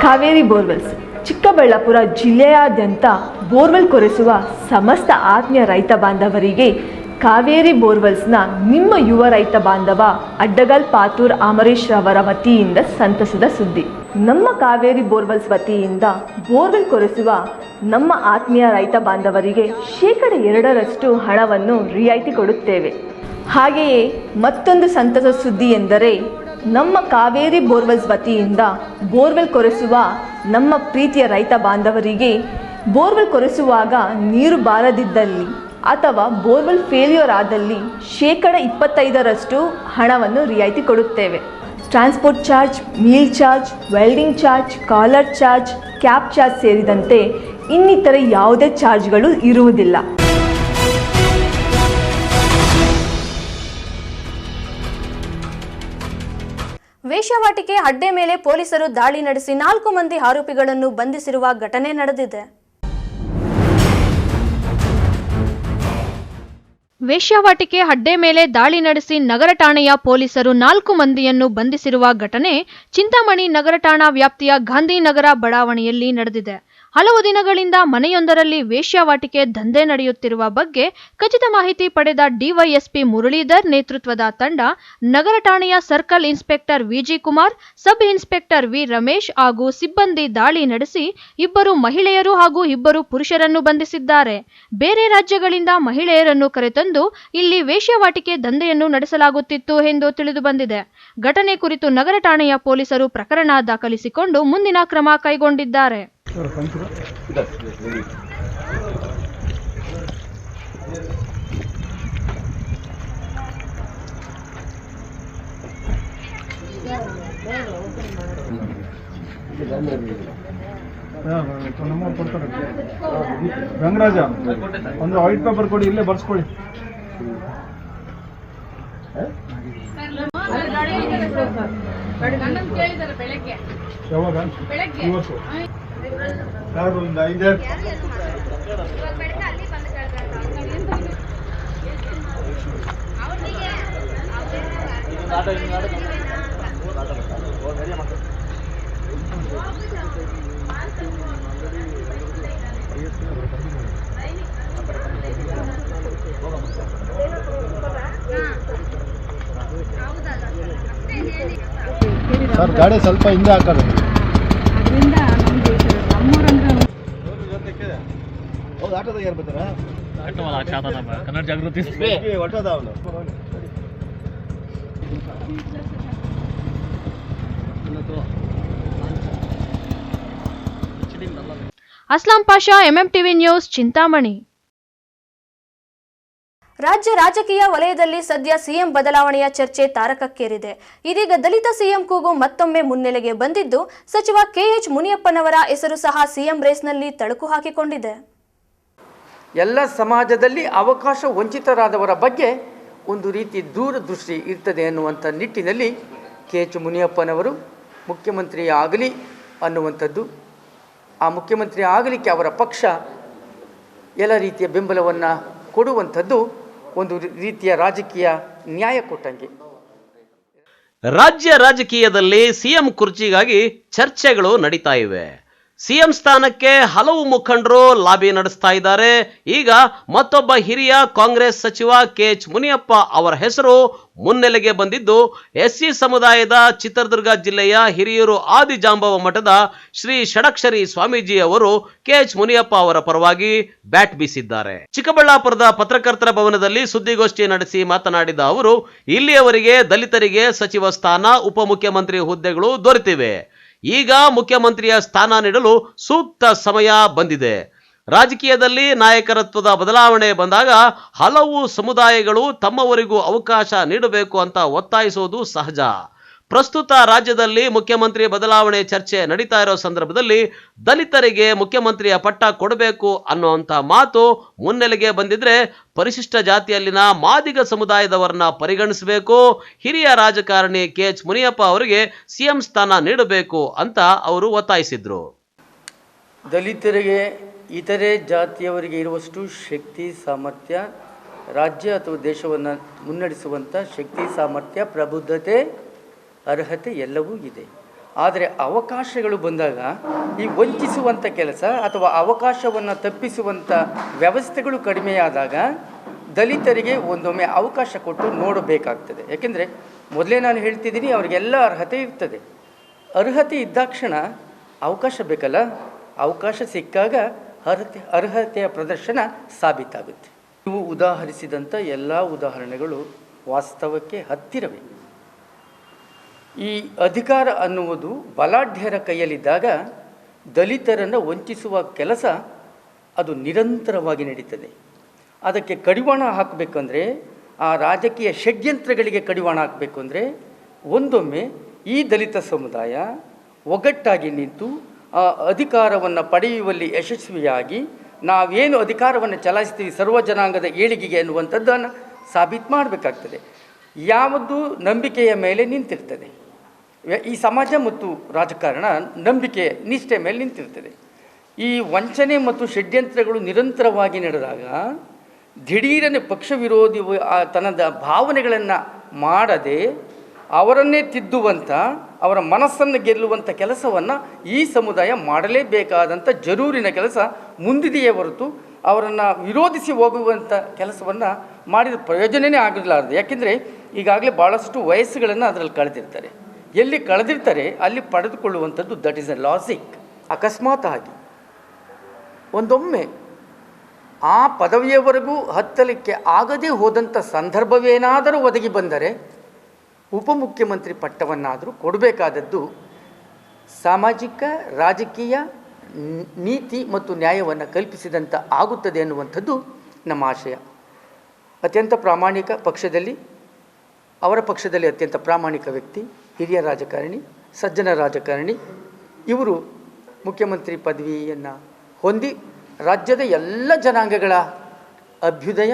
Kaveri borewells Chikkaballapura ಜಿಲ್ಲೆಯಾದ್ಯಂತ ಬೋರ್ವೆಲ್ ಕೊರೆಸುವ ಸಮಸ್ತ ಆತ್ಮೀಯ ರೈತ ಬಾಂಧವರಿಗೆ ಕಾವೇರಿ ಬೋರ್ವೆಲ್ಸ್ನ ನಿಮ್ಮ ಯುವ ರೈತ ಬಾಂಧವ ಅಡ್ಡಗಲ್ ಪಾತೂರ್ ಅಮರೀಶ್ ರವರ ವತಿಯಿಂದ ಸಂತಸದ ಸುದ್ದಿ. ನಮ್ಮ ಕಾವೇರಿ ಬೋರ್ವೆಲ್ಸ್ ವತಿಯಿಂದ ಬೋರ್ವೆಲ್ ಕೊರೆಸುವ ನಮ್ಮ ಆತ್ಮೀಯ ರೈತ ಬಾಂಧವರಿಗೆ 2% ಹಣವನ್ನು ರಿಯಾಯಿತಿ ಕೊಡುತ್ತೇವೆ. ಹಾಗೆಯೇ ಮತ್ತೊಂದು ಸಂತಸ ಸುದ್ದಿ ಎಂದರೆ ನಮ್ಮ ಕಾವೇರಿ ಬೋರ್ವೆಲ್ಸ್ ವತಿಯಿಂದ ಬೋರ್ವೆಲ್ ಕೊರೆಸುವ ನಮ್ಮ ಪ್ರೀತಿಯ ರೈತ ಬಾಂಧವರಿಗೆ ಬೋರ್ವೆಲ್ ಕೊರೆಸುವಾಗ ನೀರು ಬಾರದಿದ್ದಲ್ಲಿ ಅಥವಾ ಬೋರ್ವೆಲ್ ಫೇಲ್ಯೂರ್ ಆದಲ್ಲಿ 25% ಹಣವನ್ನು ರಿಯಾಯಿತಿ ಕೊಡುತ್ತೇವೆ. Transport charge, meal charge, welding charge, collar charge, cab charge ಸೇರಿದಂತೆ ಇನ್ನಿತರೆ ಯಾವುದೇ ಚಾರ್ಜ್ಗಳು ಇರುವುದಿಲ್ಲ. ವೇಶ್ಯಾವಾಟಿಕೆ ಅಡ್ಡೆ ಮೇಲೆ ಪೊಲೀಸರು ದಾಳಿ ನಡೆಸಿ 4 ಮಂದಿ ಆರೋಪಿಗಳನ್ನು ಬಂಧಿಸಿರುವ ಘಟನೆ ನಡೆದಿದೆ. ವೇಶ್ಯಾವಾಟಿಕೆ ಅಡ್ಡೆ ಮೇಲೆ ದಾಳಿ ನಡೆಸಿ ನಗರ ಠಾಣೆಯ ಪೊಲೀಸರು 4 ಮಂದಿಯನ್ನು ಬಂಧಿಸಿರುವ ಘಟನೆ ಚಿಂತಾಮಣಿ ನಗರ ಠಾಣಾ ವ್ಯಾಪ್ತಿಯ ಗಾಂಧಿನಗರ ಬಡಾವಣೆಯಲ್ಲಿ ನಡೆದಿದೆ. ಹಲವು ದಿನಗಳಿಂದ ಮನೆಯೊಂದರಲ್ಲಿ ವೇಶ್ಯಾವಾಟಿಕೆ ದಂಧೆ ನಡೆಯುತ್ತಿರುವ ಬಗ್ಗೆ ಖಚಿತ ಮಾಹಿತಿ ಪಡೆದ ಡಿವೈಎಸ್ಪಿ ಮುರಳೀಧರ್ ನೇತೃತ್ವದ ತಂಡ ನಗರ ಠಾಣೆಯ circle inspector Viji Kumar, sub inspector V Ramesh ಹಾಗೂ ಸಿಬ್ಬಂದಿ ದಾಳಿ ನಡೆಸಿ 2 ಮಹಿಳೆಯರು ಹಾಗೂ 2 ಪುರುಷರನ್ನು ಬಂಧಿಸಿದ್ದಾರೆ. ಬೇರೆ ರಾಜ್ಯಗಳಿಂದ ಮಹಿಳೆಯರನ್ನು ಕರೆತಂದು ಇಲ್ಲಿ ವೇಶ್ಯಾವಾಟಿಕೆ ದಂಧೆಯನ್ನು ನಡೆಸಲಾಗುತ್ತಿತ್ತು ಎಂದು ತಿಳಿದು ಬಂದಿದೆ. ಘಟನೆ ಕುರಿತು ನಗರ ಠಾಣೆಯ ಪೊಲೀಸರು ಪ್ರಕರಣ ದಾಖಲಿಸಿಕೊಂಡು ಮುಂದಿನ ಕ್ರಮ ಕೈಗೊಂಡಿದ್ದಾರೆ. ಗಂಗರಾಜ ಒಂದು ವೈಟ್ ಪೇಪರ್ ಕೊಡಿ, ಇಲ್ಲೇ ಬರ್ಸ್ಕೊಳ್ಳಿ. ಯಾವಾಗ? ಇವತ್ತು ಯಾರು ಒಂದು 5 ಸರ್ ಗಾಡಿ ಸ್ವಲ್ಪ ಹಿಂದೆ ಹಾಕೋದು. ಹೌದು, ಆಟೋದಾಗ ಯಾರು ಬರ್ತಾರ? ಕನ್ನಡ ಜಾಗೃತಿ ಹೊಟ್ಟದ ಅವನು. Aslam Pasha, MMTV news, Chintamani. ರಾಜ್ಯ ರಾಜಕೀಯ ವಲಯದಲ್ಲಿ ಸದ್ಯ ಸಿಎಂ ಬದಲಾವಣೆಯ ಚರ್ಚೆ ತಾರಕಕ್ಕೇರಿದೆ. ಇದೀಗ ದಲಿತ ಸಿಎಂ ಕೂಗು ಮತ್ತೊಮ್ಮೆ ಮುನ್ನೆಲೆಗೆ ಬಂದಿದ್ದು, ಸಚಿವ ಕೆಎಚ್ ಮುನಿಯಪ್ಪನವರ ಹೆಸರು ಸಹ ಸಿಎಂ ರೇಸ್ನಲ್ಲಿ ತಳುಕು ಹಾಕಿಕೊಂಡಿದೆ. ಎಲ್ಲ ಸಮಾಜದಲ್ಲಿ ಅವಕಾಶ ವಂಚಿತರಾದವರ ಬಗ್ಗೆ ಒಂದು ರೀತಿ ದೂರದೃಷ್ಟಿ ಇರ್ತದೆ ಅನ್ನುವಂಥ ನಿಟ್ಟಿನಲ್ಲಿ ಕೆಎಚ್ ಮುನಿಯಪ್ಪನವರು ಮುಖ್ಯಮಂತ್ರಿ ಆಗಲಿ ಅನ್ನುವಂಥದ್ದು, ಆ ಮುಖ್ಯಮಂತ್ರಿ ಆಗಲಿಕ್ಕೆ ಅವರ ಪಕ್ಷ ಎಲ್ಲ ರೀತಿಯ ಬೆಂಬಲವನ್ನು ಕೊಡುವಂಥದ್ದು ಒಂದು ರೀತಿಯ ರಾಜಕೀಯ ನ್ಯಾಯ ಕೊಟ್ಟಂಗೆ. ರಾಜ್ಯ ರಾಜಕೀಯದಲ್ಲಿ ಸಿಎಂ ಕುರ್ಚಿಗಾಗಿ ಚರ್ಚೆಗಳು ನಡೀತಾ ಇವೆ. ಸಿಎಂ ಸ್ಥಾನಕ್ಕೆ ಹಲವು ಮುಖಂಡರು ಲಾಬಿ ನಡೆಸ್ತಾ ಇದ್ದಾರೆ. ಈಗ ಮತ್ತೊಬ್ಬ ಹಿರಿಯ ಕಾಂಗ್ರೆಸ್ ಸಚಿವ ಕೆಎಚ್ ಮುನಿಯಪ್ಪ ಅವರ ಹೆಸರು ಮುನ್ನೆಲೆಗೆ ಬಂದಿದ್ದು, ಎಸ್ಸಿ ಸಮುದಾಯದ ಚಿತ್ರದುರ್ಗ ಜಿಲ್ಲೆಯ ಹಿರಿಯೂರು ಆದಿಜಾಂಬವ ಮಠದ ಶ್ರೀ ಷಡಕ್ಷರಿ ಸ್ವಾಮೀಜಿ ಅವರು ಕೆಎಚ್ ಮುನಿಯಪ್ಪ ಅವರ ಪರವಾಗಿ ಬ್ಯಾಟ್ ಬೀಸಿದ್ದಾರೆ. ಚಿಕ್ಕಬಳ್ಳಾಪುರದ ಪತ್ರಕರ್ತರ ಭವನದಲ್ಲಿ ಸುದ್ದಿಗೋಷ್ಠಿ ನಡೆಸಿ ಮಾತನಾಡಿದ ಅವರು, ಇಲ್ಲಿಯವರೆಗೆ ದಲಿತರಿಗೆ ಸಚಿವ ಸ್ಥಾನ, ಉಪಮುಖ್ಯಮಂತ್ರಿ ಹುದ್ದೆಗಳು ದೊರೆತಿವೆ. ಈಗ ಮುಖ್ಯಮಂತ್ರಿಯ ಸ್ಥಾನ ನೀಡಲು ಸೂಕ್ತ ಸಮಯ ಬಂದಿದೆ. ರಾಜಕೀಯದಲ್ಲಿ ನಾಯಕತ್ವದ ಬದಲಾವಣೆ ಬಂದಾಗ ಹಲವು ಸಮುದಾಯಗಳು ತಮ್ಮವರಿಗೂ ಅವಕಾಶ ನೀಡಬೇಕು ಅಂತ ಒತ್ತಾಯಿಸುವುದು ಸಹಜ. ಪ್ರಸ್ತುತ ರಾಜ್ಯದಲ್ಲಿ ಮುಖ್ಯಮಂತ್ರಿ ಬದಲಾವಣೆ ಚರ್ಚೆ ನಡೀತಾ ಇರೋ ಸಂದರ್ಭದಲ್ಲಿ ದಲಿತರಿಗೆ ಮುಖ್ಯಮಂತ್ರಿಯ ಪಟ್ಟ ಕೊಡಬೇಕು ಅನ್ನುವಂಥ ಮಾತು ಮುನ್ನೆಲೆಗೆ ಬಂದಿದ್ರೆ ಪರಿಶಿಷ್ಟ ಜಾತಿಯಲ್ಲಿನ ಮಾದಿಗ ಸಮುದಾಯದವರನ್ನ ಪರಿಗಣಿಸಬೇಕು, ಹಿರಿಯ ರಾಜಕಾರಣಿ KH ಮುನಿಯಪ್ಪ ಅವರಿಗೆ CM ಸ್ಥಾನ ನೀಡಬೇಕು ಅಂತ ಅವರು ಒತ್ತಾಯಿಸಿದ್ರು. ದಲಿತರಿಗೆ ಇತರೆ ಜಾತಿಯವರಿಗೆ ಇರುವಷ್ಟು ಶಕ್ತಿ ಸಾಮರ್ಥ್ಯ ರಾಜ್ಯ ಅಥವಾ ದೇಶವನ್ನು ಮುನ್ನಡೆಸುವಂಥ ಶಕ್ತಿ ಸಾಮರ್ಥ್ಯ ಪ್ರಬುದ್ಧತೆ ಅರ್ಹತೆ ಎಲ್ಲವೂ ಇದೆ. ಆದರೆ ಅವಕಾಶಗಳು ಬಂದಾಗ ಈ ವಂಚಿಸುವಂಥ ಕೆಲಸ ಅಥವಾ ಅವಕಾಶವನ್ನು ತಪ್ಪಿಸುವಂಥ ವ್ಯವಸ್ಥೆಗಳು ಕಡಿಮೆಯಾದಾಗ ದಲಿತರಿಗೆ ಒಂದೊಮ್ಮೆ ಅವಕಾಶ ಕೊಟ್ಟು ನೋಡಬೇಕಾಗ್ತದೆ. ಯಾಕೆಂದರೆ ಮೊದಲೇ ನಾನು ಹೇಳ್ತಿದ್ದೀನಿ, ಅವರಿಗೆಲ್ಲ ಅರ್ಹತೆ ಇರ್ತದೆ. ಅರ್ಹತೆ ಇದ್ದಾಕ್ಷಣ ಅವಕಾಶ ಬೇಕಲ್ಲ, ಅವಕಾಶ ಸಿಕ್ಕಾಗ ಅರ್ಹತೆಯ ಪ್ರದರ್ಶನ ಸಾಬೀತಾಗುತ್ತೆ. ನೀವು ಉದಾಹರಿಸಿದಂಥ ಎಲ್ಲ ಉದಾಹರಣೆಗಳು ವಾಸ್ತವಕ್ಕೆ ಹತ್ತಿರವೇ. ಈ ಅಧಿಕಾರ ಅನ್ನುವುದು ಬಲಾಢ್ಯರ ಕೈಯಲ್ಲಿದ್ದಾಗ ದಲಿತರನ್ನು ವಂಚಿಸುವ ಕೆಲಸ ಅದು ನಿರಂತರವಾಗಿ ನಡೀತದೆ. ಅದಕ್ಕೆ ಕಡಿವಾಣ ಹಾಕಬೇಕಂದ್ರೆ, ಆ ರಾಜಕೀಯ ಷಡ್ಯಂತ್ರಗಳಿಗೆ ಕಡಿವಾಣ ಹಾಕಬೇಕು ಅಂದರೆ ಒಂದೊಮ್ಮೆ ಈ ದಲಿತ ಸಮುದಾಯ ಒಗ್ಗಟ್ಟಾಗಿ ನಿಂತು ಆ ಅಧಿಕಾರವನ್ನು ಪಡೆಯುವಲ್ಲಿ ಯಶಸ್ವಿಯಾಗಿ ನಾವೇನು ಅಧಿಕಾರವನ್ನು ಚಲಾಯಿಸ್ತೀವಿ ಸರ್ವ ಜನಾಂಗದ ಏಳಿಗೆಗೆ ಅನ್ನುವಂಥದ್ದನ್ನು ಸಾಬೀತು ಮಾಡಬೇಕಾಗ್ತದೆ. ಯಾವುದು ನಂಬಿಕೆಯ ಮೇಲೆ ನಿಂತಿರ್ತದೆ. ಈ ಸಮಾಜ ಮತ್ತು ರಾಜಕಾರಣ ನಂಬಿಕೆ ನಿಷ್ಠೆ ಮೇಲೆ ನಿಂತಿರ್ತದೆ. ಈ ವಂಚನೆ ಮತ್ತು ಷಡ್ಯಂತ್ರಗಳು ನಿರಂತರವಾಗಿ ನಡೆದಾಗ ದಿಢೀರನೆ ಪಕ್ಷ ವಿರೋಧಿ ತನ್ನದ ಭಾವನೆಗಳನ್ನು ಮಾಡದೆ ಅವರನ್ನೇ ತಿದ್ದುವಂಥ, ಅವರ ಮನಸ್ಸನ್ನು ಗೆಲ್ಲುವಂಥ ಕೆಲಸವನ್ನು ಈ ಸಮುದಾಯ ಮಾಡಲೇಬೇಕಾದಂಥ ಜರೂರಿನ ಕೆಲಸ ಮುಂದಿದೆಯೇ ಹೊರತು ಅವರನ್ನು ವಿರೋಧಿಸಿ ಹೋಗುವಂಥ ಕೆಲಸವನ್ನು ಮಾಡಿದ ಪ್ರಯೋಜನವೇ ಆಗಿರಲಾರದು. ಯಾಕೆಂದರೆ ಈಗಾಗಲೇ ಭಾಳಷ್ಟು ವಯಸ್ಸುಗಳನ್ನು ಅದರಲ್ಲಿ ಕಳೆದಿರ್ತಾರೆ. ಎಲ್ಲಿ ಕಳೆದಿರ್ತಾರೆ ಅಲ್ಲಿ ಪಡೆದುಕೊಳ್ಳುವಂಥದ್ದು ದಟ್ ಈಸ್ ಎ ಲಾಜಿಕ್. ಅಕಸ್ಮಾತ್ ಆಗಿ ಒಂದೊಮ್ಮೆ ಆ ಪದವಿಯವರೆಗೂ ಹತ್ತಲಿಕ್ಕೆ ಆಗದೇ ಹೋದಂಥ ಸಂದರ್ಭವೇನಾದರೂ ಒದಗಿ ಬಂದರೆ ಉಪಮುಖ್ಯಮಂತ್ರಿ ಪಟ್ಟವನ್ನಾದರೂ ಕೊಡಬೇಕಾದದ್ದು ಸಾಮಾಜಿಕ ರಾಜಕೀಯ ನೀತಿ ಮತ್ತು ನ್ಯಾಯವನ್ನು ಕಲ್ಪಿಸಿದಂಥ ಆಗುತ್ತದೆ ಅನ್ನುವಂಥದ್ದು ನಮ್ಮ ಆಶಯ. ಅತ್ಯಂತ ಪ್ರಾಮಾಣಿಕ ಪಕ್ಷದಲ್ಲಿ, ಅವರ ಪಕ್ಷದಲ್ಲಿ ಅತ್ಯಂತ ಪ್ರಾಮಾಣಿಕ ವ್ಯಕ್ತಿ, ಹಿರಿಯ ರಾಜಕಾರಣಿ, ಸಜ್ಜನ ರಾಜಕಾರಣಿ, ಇವರು ಮುಖ್ಯಮಂತ್ರಿ ಪದವಿಯನ್ನು ಹೊಂದಿ ರಾಜ್ಯದ ಎಲ್ಲ ಜನಾಂಗಗಳ ಅಭ್ಯುದಯ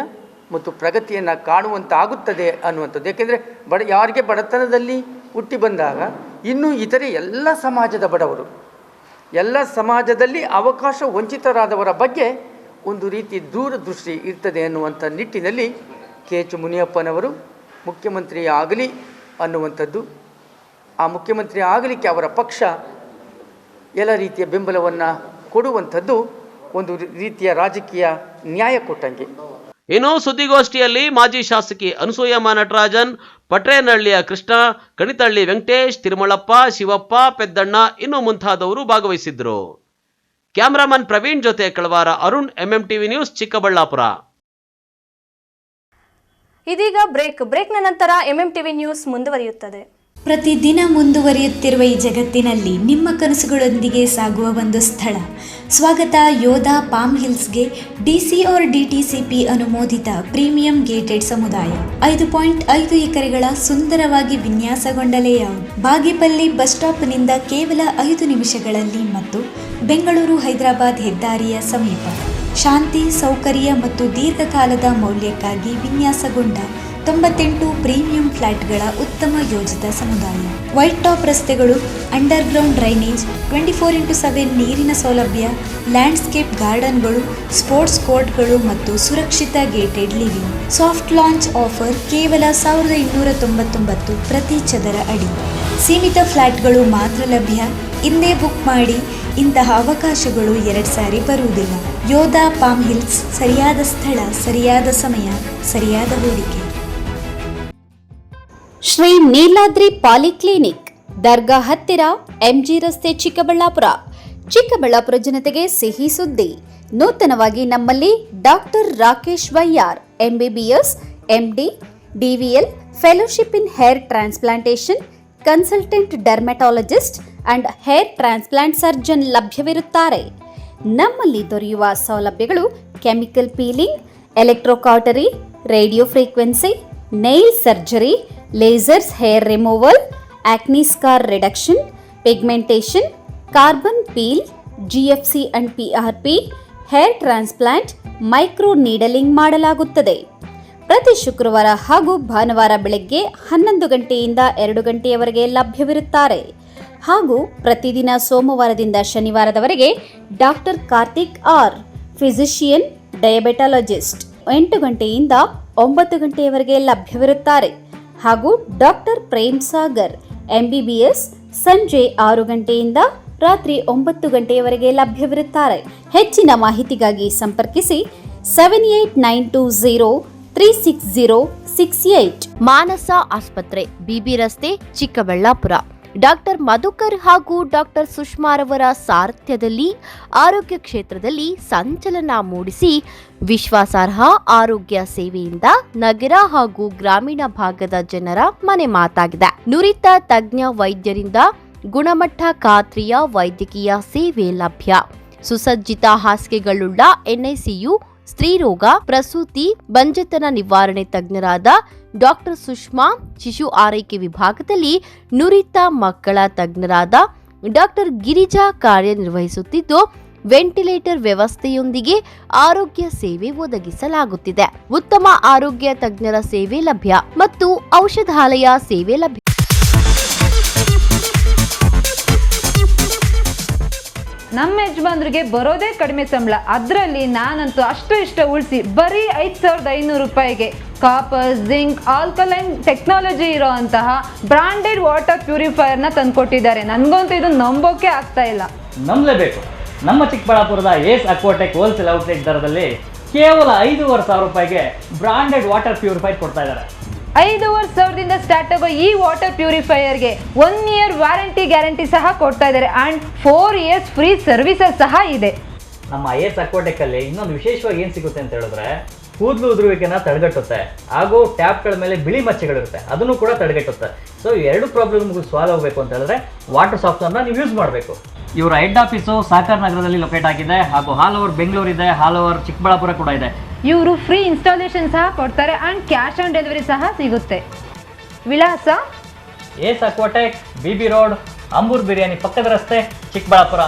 ಮತ್ತು ಪ್ರಗತಿಯನ್ನು ಕಾಣುವಂತಾಗುತ್ತದೆ ಅನ್ನುವಂಥದ್ದು. ಏಕೆಂದರೆ ಯಾರಿಗೆ ಬಡತನದಲ್ಲಿ ಹುಟ್ಟಿ ಬಂದಾಗ ಇನ್ನೂ ಇತರೆ ಎಲ್ಲ ಸಮಾಜದ ಬಡವರು, ಎಲ್ಲ ಸಮಾಜದಲ್ಲಿ ಅವಕಾಶ ವಂಚಿತರಾದವರ ಬಗ್ಗೆ ಒಂದು ರೀತಿ ದೂರದೃಷ್ಟಿ ಇರ್ತದೆ ಅನ್ನುವಂಥ ನಿಟ್ಟಿನಲ್ಲಿ KH ಮುನಿಯಪ್ಪನವರು ಮುಖ್ಯಮಂತ್ರಿ ಆಗಲಿ ಅನ್ನುವಂಥದ್ದು, ಆ ಮುಖ್ಯಮಂತ್ರಿ ಆಗಲಿಕ್ಕೆ ಅವರ ಪಕ್ಷ ಎಲ್ಲ ರೀತಿಯ ಬೆಂಬಲವನ್ನು ಕೊಡುವಂಥದ್ದು ಒಂದು ರೀತಿಯ ರಾಜಕೀಯ ನ್ಯಾಯ ಕೊಟ್ಟಂಗೆ. ಇನ್ನು ಸುದ್ದಿಗೋಷ್ಠಿಯಲ್ಲಿ ಮಾಜಿ ಶಾಸಕಿ ಅನಸೂಯಮ್ಮ ನಟರಾಜನ್, ಪಟ್ರೇನಹಳ್ಳಿಯ ಕೃಷ್ಣ, ಕಣಿತಹಳ್ಳಿ ವೆಂಕಟೇಶ್, ತಿರುಮಳಪ್ಪ, ಶಿವಪ್ಪ, ಪೆದ್ದಣ್ಣ ಇನ್ನು ಮುಂತಾದವರು ಭಾಗವಹಿಸಿದ್ರು. ಕ್ಯಾಮರಾಮನ್ ಪ್ರವೀಣ್ ಜೊತೆ ಕಳವಾರ ಅರುಣ್, MMTV ನ್ಯೂಸ್, ಚಿಕ್ಕಬಳ್ಳಾಪುರ. ಇದೀಗ ಬ್ರೇಕ್ನ ನಂತರ MMTV ನ್ಯೂಸ್ ಮುಂದುವರಿಯುತ್ತದೆ. ಪ್ರತಿದಿನ ಮುಂದುವರಿಯುತ್ತಿರುವ ಈ ಜಗತ್ತಿನಲ್ಲಿ ನಿಮ್ಮ ಕನಸುಗಳೊಂದಿಗೆ ಸಾಗುವ ಒಂದು ಸ್ಥಳ. ಸ್ವಾಗತ ಯೋಧಾ ಪಾಮ್ ಹಿಲ್ಸ್ಗೆ DC or DTCP ಅನುಮೋದಿತ ಪ್ರೀಮಿಯಂ ಗೇಟೆಡ್ ಸಮುದಾಯ. 5.5 ಎಕರೆಗಳ ಸುಂದರವಾಗಿ ವಿನ್ಯಾಸಗೊಂಡ ಲೇಔಟ್, ಬಾಗೇಪಲ್ಲಿ ಬಸ್ ಸ್ಟಾಪ್ನಿಂದ ಕೇವಲ 5 ನಿಮಿಷಗಳಲ್ಲಿ ಮತ್ತು ಬೆಂಗಳೂರು ಹೈದರಾಬಾದ್ ಹೆದ್ದಾರಿಯ ಸಮೀಪ. ಶಾಂತಿ, ಸೌಕರ್ಯ ಮತ್ತು ದೀರ್ಘಕಾಲದ ಮೌಲ್ಯಕ್ಕಾಗಿ ವಿನ್ಯಾಸಗೊಂಡ 98 ಪ್ರೀಮಿಯಂ ಫ್ಲಾಟ್ಗಳ ಉತ್ತಮ ಯೋಜಿತ ಸಮುದಾಯ. ವೈಟ್ ಟಾಪ್ ರಸ್ತೆಗಳು, ಅಂಡರ್ಗ್ರೌಂಡ್ ಡ್ರೈನೇಜ್, 24x7 ನೀರಿನ ಸೌಲಭ್ಯ, ಲ್ಯಾಂಡ್ಸ್ಕೇಪ್ ಗಾರ್ಡನ್ಗಳು, ಸ್ಪೋರ್ಟ್ಸ್ ಕೋರ್ಟ್ಗಳು ಮತ್ತು ಸುರಕ್ಷಿತ gated living. Soft launch offer ಕೇವಲ 1299 ಪ್ರತಿ ಚದರ ಅಡಿ. ಸೀಮಿತ ಫ್ಲಾಟ್ಗಳು ಮಾತ್ರ ಲಭ್ಯ. ಇಂದೇ ಬುಕ್ ಮಾಡಿ. ಇಂತಹ ಅವಕಾಶಗಳು 2 ಸಾರಿ ಬರುವುದಿಲ್ಲ. ಯೋಧಾ ಪಾಮ್ ಹಿಲ್ಸ್, ಸರಿಯಾದ ಸ್ಥಳ, ಸರಿಯಾದ ಸಮಯ, ಸರಿಯಾದ ಹೂಡಿಕೆ. ಶ್ರೀ ನೀಲಾದ್ರಿ ಪಾಲಿಕ್ಲಿನಿಕ್, ದರ್ಗಾ ಹತ್ತಿರ, MG ರಸ್ತೆ, ಚಿಕ್ಕಬಳ್ಳಾಪುರ. ಚಿಕ್ಕಬಳ್ಳಾಪುರ ಜನತೆಗೆ ಸಿಹಿ ಸುದ್ದಿ. ನೂತನವಾಗಿ ನಮ್ಮಲ್ಲಿ doctor Rakesh Vaiyar, MBBS, MD, DVL, fellowship in hair transplantation, consultant dermatologist and hair transplant surgeon ಲಭ್ಯವಿರುತ್ತಾರೆ. ನಮ್ಮಲ್ಲಿ ದೊರೆಯುವ ಸೌಲಭ್ಯಗಳು chemical peeling, electrocautery, radio frequency, nail surgery, lasers hair removal, acne scar reduction, pigmentation, carbon peel, GFC and PRP, hair transplant, micro needling ಮಾಡಲಾಗುತ್ತದೆ. ಪ್ರತಿ ಶುಕ್ರವಾರ ಹಾಗೂ ಭಾನುವಾರ ಬೆಳಗ್ಗೆ 11 ಗಂಟೆಯಿಂದ 2 ಗಂಟೆಯವರೆಗೆ ಲಭ್ಯವಿರುತ್ತಾರೆ. ಹಾಗೂ ಪ್ರತಿದಿನ ಸೋಮವಾರದಿಂದ ಶನಿವಾರದವರೆಗೆ ಡಾಕ್ಟರ್ ಕಾರ್ತಿಕ್ ಆರ್, ಫಿಸಿಷಿಯನ್, ಡಯಾಬೆಟಾಲಜಿಸ್ಟ್ 8 ಗಂಟೆಯಿಂದ 9 ಗಂಟೆಯವರೆಗೆ ಲಭ್ಯವಿರುತ್ತಾರೆ. ಹಾಗೂ ಡಾಕ್ಟರ್ ಪ್ರೇಮ್ ಸಾಗರ್, MBBS, ಸಂಜೆ 6 ಗಂಟೆಯಿಂದ ರಾತ್ರಿ 9 ಗಂಟೆಯವರೆಗೆ ಲಭ್ಯವಿರುತ್ತಾರೆ. ಹೆಚ್ಚಿನ ಮಾಹಿತಿಗಾಗಿ ಸಂಪರ್ಕಿಸಿ 7892036068. ಮಾನಸ ಆಸ್ಪತ್ರೆ, ಬಿಬಿ ರಸ್ತೆ, ಚಿಕ್ಕಬಳ್ಳಾಪುರ. ಡಾಕ್ಟರ್ ಮಧುಕರ್ ಹಾಗೂ ಡಾಕ್ಟರ್ ಸುಷ್ಮಾರವರ ಸಾರಥ್ಯದಲ್ಲಿ ಆರೋಗ್ಯ ಕ್ಷೇತ್ರದಲ್ಲಿ ಸಂಚಲನ ಮೂಡಿಸಿ ವಿಶ್ವಾಸಾರ್ಹ ಆರೋಗ್ಯ ಸೇವೆಯಿಂದ ನಗರ ಹಾಗೂ ಗ್ರಾಮೀಣ ಭಾಗದ ಜನರ ಮನೆ ಮಾತಾಗಿದೆ. ನುರಿತ ತಜ್ಞ ವೈದ್ಯರಿಂದ ಗುಣಮಟ್ಟ ಖಾತ್ರಿಯ ವೈದ್ಯಕೀಯ ಸೇವೆ ಲಭ್ಯ. ಸುಸಜ್ಜಿತ ಹಾಸಿಗೆಗಳುಳ್ಳ NICU, ಸ್ತ್ರೀರೋಗ, ಪ್ರಸೂತಿ, ಬಂಜೆತನ ನಿವಾರಣೆ ತಜ್ಞರಾದ ಡಾಕ್ಟರ್ ಸುಷ್ಮಾ, ಶಿಶು ಆರೈಕೆ ವಿಭಾಗದಲ್ಲಿ ನುರಿತ ಮಕ್ಕಳ ತಜ್ಞರಾದ ಡಾಕ್ಟರ್ ಗಿರಿಜಾ ಕಾರ್ಯನಿರ್ವಹಿಸುತ್ತಿದ್ದು, ವೆಂಟಿಲೇಟರ್ ವ್ಯವಸ್ಥೆಯೊಂದಿಗೆ ಆರೋಗ್ಯ ಸೇವೆ ಒದಗಿಸಲಾಗುತ್ತಿದೆ. ಉತ್ತಮ ಆರೋಗ್ಯ ತಜ್ಞರ ಸೇವೆ ಲಭ್ಯ ಮತ್ತು ಔಷಧಾಲಯ ಸೇವೆ ಲಭ್ಯ. ನಮ್ಮ ಯಜಮಾನ್ರಿಗೆ ಬರೋದೇ ಕಡಿಮೆ ಸಂಬಳ, ಅದರಲ್ಲಿ ನಾನಂತೂ ಅಷ್ಟು ಇಷ್ಟ ಉಳಿಸಿ ಬರೀ 5,500 ರೂಪಾಯಿಗೆ ಕಾಪರ್, ಜಿಂಕ್, ಆಲ್ಕಲೈನ್ ಟೆಕ್ನಾಲಜಿ ಇರೋ ಅಂತಹ ಬ್ರಾಂಡೆಡ್ ವಾಟರ್ ಪ್ಯೂರಿಫೈಯರ್ನ ತಂದುಕೊಟ್ಟಿದ್ದಾರೆ. ನನಗಂತೂ ಇದು ನಂಬೋಕೆ ಆಗ್ತಾ ಇಲ್ಲ. ನಂಬಲೇಬೇಕು. ನಮ್ಮ ಚಿಕ್ಕಬಳ್ಳಾಪುರದ ಏಸ್ ಅಕ್ವಾಟೆಕ್ ಹೋಲ್ಸೇಲ್ ಔಟ್ಲೆಟ್ ದರದಲ್ಲಿ ಕೇವಲ 5,500 ರೂಪಾಯಿಗೆ ಬ್ರಾಂಡೆಡ್ ವಾಟರ್ ಪ್ಯೂರಿಫೈರ್ ಕೊಡ್ತಾ ಇದ್ದಾರೆ. 5,500ದಿಂದ ಸ್ಟಾರ್ಟ್ ಆಗೋ ಈ ವಾಟರ್ ಪ್ಯೂರಿಫೈಯರ್ಗೆ 1 ಇಯರ್ ವ್ಯಾರಂಟಿ ಗ್ಯಾರಂಟಿ ಸಹ ಕೊಡ್ತಾ ಇದ್ದಾರೆ ಆ್ಯಂಡ್ 4 ಇಯರ್ಸ್ ಫ್ರೀ ಸರ್ವಿಸಸ್ ಸಹ ಇದೆ. ನಮ್ಮ ಏಸ್ ಅಕ್ವಾಟೆಕ್ ಅಲ್ಲಿ ಇನ್ನೊಂದು ವಿಶೇಷವಾಗಿ ಏನು ಸಿಗುತ್ತೆ ಅಂತ ಹೇಳಿದ್ರೆ, ಕೂದಲು ಉದುರುವಿಕೆನ ತಡೆಗಟ್ಟುತ್ತೆ ಹಾಗೂ ಟ್ಯಾಪ್ಗಳ ಮೇಲೆ ಬಿಳಿ ಮಚ್ಚೆಗಳಿರುತ್ತೆ, ಅದನ್ನು ಕೂಡ ತಡೆಗಟ್ಟುತ್ತೆ. ಸೊ ಎರಡು ಪ್ರಾಬ್ಲಮ್ಗೂ ಸಾಲ್ವ್ ಆಗಬೇಕು ಅಂತ ಹೇಳಿದ್ರೆ ವಾಟರ್ ಸಾಫ್ಟ್ವೇರ್ನ ನೀವು ಯೂಸ್ ಮಾಡಬೇಕು. ಇವರ ಹೆಡ್ ಆಫೀಸು ಸಾಕರ್ ನಗರದಲ್ಲಿ ಲೊಕೇಟ್ ಆಗಿದೆ ಹಾಗೂ ಆಲ್ ಓವರ್ ಬೆಂಗಳೂರು ಇದೆ, ಆಲ್ ಓವರ್ ಚಿಕ್ಕಬಳ್ಳಾಪುರ ಕೂಡ ಇದೆ. ಇವರು ಫ್ರೀ ಇನ್ಸ್ಟಾಲೇಷನ್ ಸಹ ಕೊಡ್ತಾರೆ ಆ್ಯಂಡ್ ಕ್ಯಾಶ್ ಆನ್ ಡೆಲಿವರಿ ಸಹ ಸಿಗುತ್ತೆ. ವಿಳಾಸ ಏಸ್ ಅಕ್ವಾಟೆಕ್, BB ರೋಡ್, ಅಂಬೂರ್ ಬಿರಿಯಾನಿ ಪಕ್ಕದ ರಸ್ತೆ, ಚಿಕ್ಕಬಳ್ಳಾಪುರ.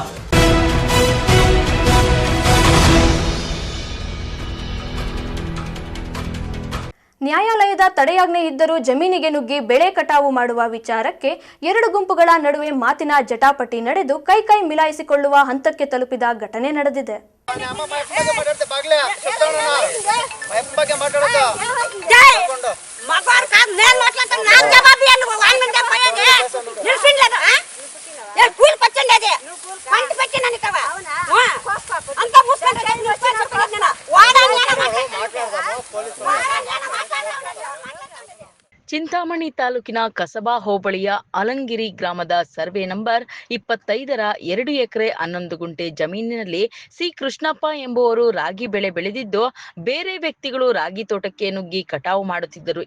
ನ್ಯಾಯಾಲಯದ ತಡೆಯಾಜ್ಞೆ ಇದ್ದರೂ ಜಮೀನಿಗೆ ನುಗ್ಗಿ ಬೆಳೆ ಕಟಾವು ಮಾಡುವ ವಿಚಾರಕ್ಕೆ 2 ಗುಂಪುಗಳ ನಡುವೆ ಮಾತಿನ ಜಟಾಪಟಿ ನಡೆದು ಕೈ ಮಿಲಾಯಿಸಿಕೊಳ್ಳುವ ಹಂತಕ್ಕೆ ತಲುಪಿದ ಘಟನೆ ನಡೆದಿದೆ. ಚಿಂತಾಮಣಿ ತಾಲೂಕಿನ ಕಸಬಾ ಹೋಬಳಿಯ ಅಲಂಗಿರಿ ಗ್ರಾಮದ ಸರ್ವೆ ನಂಬರ್ 25ರ 2 ಎಕರೆ 11 ಗುಂಟೆ ಜಮೀನಿನಲ್ಲಿ ಸಿ ಕೃಷ್ಣಪ್ಪ ಎಂಬುವರು ರಾಗಿ ಬೆಳೆ ಬೆಳೆದಿದ್ದು, ಬೇರೆ ವ್ಯಕ್ತಿಗಳು ರಾಗಿ ತೋಟಕ್ಕೆ ನುಗ್ಗಿ ಕಟಾವು ಮಾಡುತ್ತಿದ್ದರು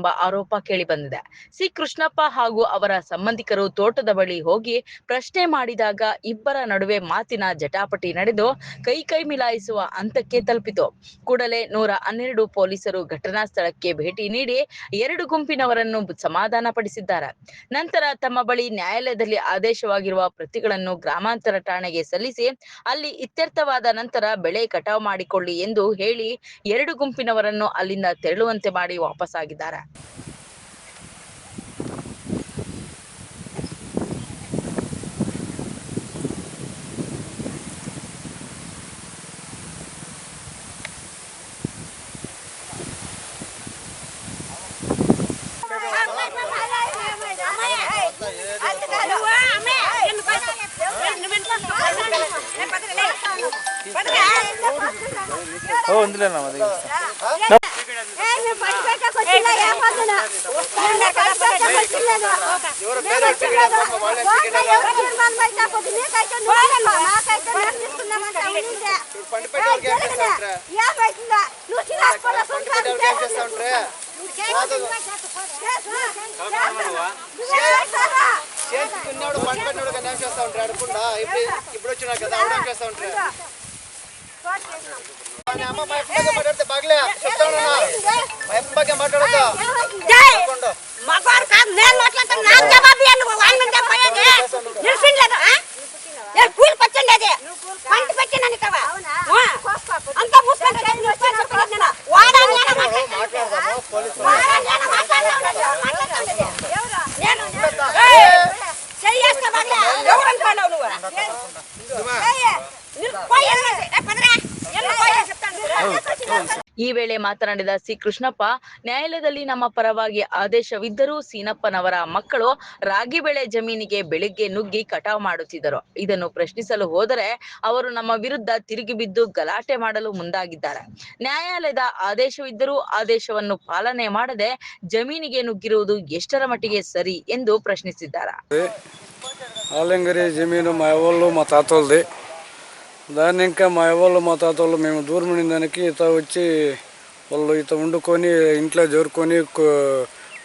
ಎಂಬ ಆರೋಪ ಕೇಳಿಬಂದಿದೆ. ಸಿ ಕೃಷ್ಣಪ್ಪ ಹಾಗೂ ಅವರ ಸಂಬಂಧಿಕರು ತೋಟದ ಬಳಿ ಹೋಗಿ ಪ್ರಶ್ನೆ ಮಾಡಿದಾಗ ಇಬ್ಬರ ನಡುವೆ ಮಾತಿನ ಜಟಾಪಟಿ ನಡೆದು ಕೈ ಮಿಲಾಯಿಸುವ ಹಂತಕ್ಕೆ ತಲುಪಿತು. ಕೂಡಲೇ 112 ಪೊಲೀಸರು ಘಟನಾ ಸ್ಥಳಕ್ಕೆ ಭೇಟಿ ನೀಡಿ 2 ಗುಂಪಿನವರನ್ನು ಸಮಾಧಾನ ಪಡಿಸಿದ್ದಾರೆ. ನಂತರ ತಮ್ಮ ಬಳಿ ನ್ಯಾಯಾಲಯದಲ್ಲಿ ಆದೇಶವಾಗಿರುವ ಪ್ರತಿಗಳನ್ನು ಗ್ರಾಮಾಂತರ ಠಾಣೆಗೆ ಸಲ್ಲಿಸಿ ಅಲ್ಲಿ ಇತ್ಯರ್ಥವಾದ ನಂತರ ಬೆಳೆ ಕಟಾವು ಮಾಡಿಕೊಳ್ಳಿ ಎಂದು ಹೇಳಿ 2 ಗುಂಪಿನವರನ್ನು ಅಲ್ಲಿಂದ ತೆರಳುವಂತೆ ಮಾಡಿ ವಾಪಸ್ಸಾಗಿದ್ದಾರೆ. చిన్నప్పుడు పంట పెట్టినప్పుడు కన్నా చేస్తా ఉంటారు అడుకుండా ఇప్పుడు వచ్చినా కదా అవడం చేస్తా ఉంటారు అమ్మ మా అప్పగా మాట్లాడితే బాగలే చెప్తాను మా అప్పగా మాట్లాడతా మగవారు కాదు నేను మాట్లాడతాను నాకు జవాబు ఇవ్వండి వాళ్ళు చెప్పేది నిలిచిండలేదు కూలి పచ్చండి అది పంట పెట్టినాను కదా అంతా మూసుకుంటే చెయ్యేస్తా బాగా ఎవరంటావు నువ్వు ಈ ವೇಳೆ ಮಾತನಾಡಿದ ಸಿ ಕೃಷ್ಣಪ್ಪ, ನ್ಯಾಯಾಲಯದಲ್ಲಿ ನಮ್ಮ ಪರವಾಗಿ ಆದೇಶವಿದ್ದರೂ ಸೀನಪ್ಪನವರ ಮಕ್ಕಳು ರಾಗಿ ಬೆಳೆ ಜಮೀನಿಗೆ ಬೆಳಿಗ್ಗೆ ನುಗ್ಗಿ ಕಟಾವು ಮಾಡುತ್ತಿದ್ದರು. ಇದನ್ನು ಪ್ರಶ್ನಿಸಲು ಹೋದರೆ ಅವರು ನಮ್ಮ ವಿರುದ್ಧ ತಿರುಗಿ ಬಿದ್ದು ಗಲಾಟೆ ಮಾಡಲು ಮುಂದಾಗಿದ್ದಾರೆ. ನ್ಯಾಯಾಲಯದ ಆದೇಶವಿದ್ದರೂ ಆದೇಶವನ್ನು ಪಾಲನೆ ಮಾಡದೆ ಜಮೀನಿಗೆ ನುಗ್ಗಿರುವುದು ಎಷ್ಟರ ಮಟ್ಟಿಗೆ ಸರಿ ಎಂದು ಪ್ರಶ್ನಿಸಿದ್ದಾರೆ. ఆలంగరి జమీను మా వాళ్ళు మా తాతోళ్ళది. దాన్ని ఇంకా మా వాళ్ళు మా తాతోళ్ళు మేము దూరం ఉండిన దానికి ఇత వచ్చి వాళ్ళు ఇత వండుకొని ఇంట్లో జోరుకొని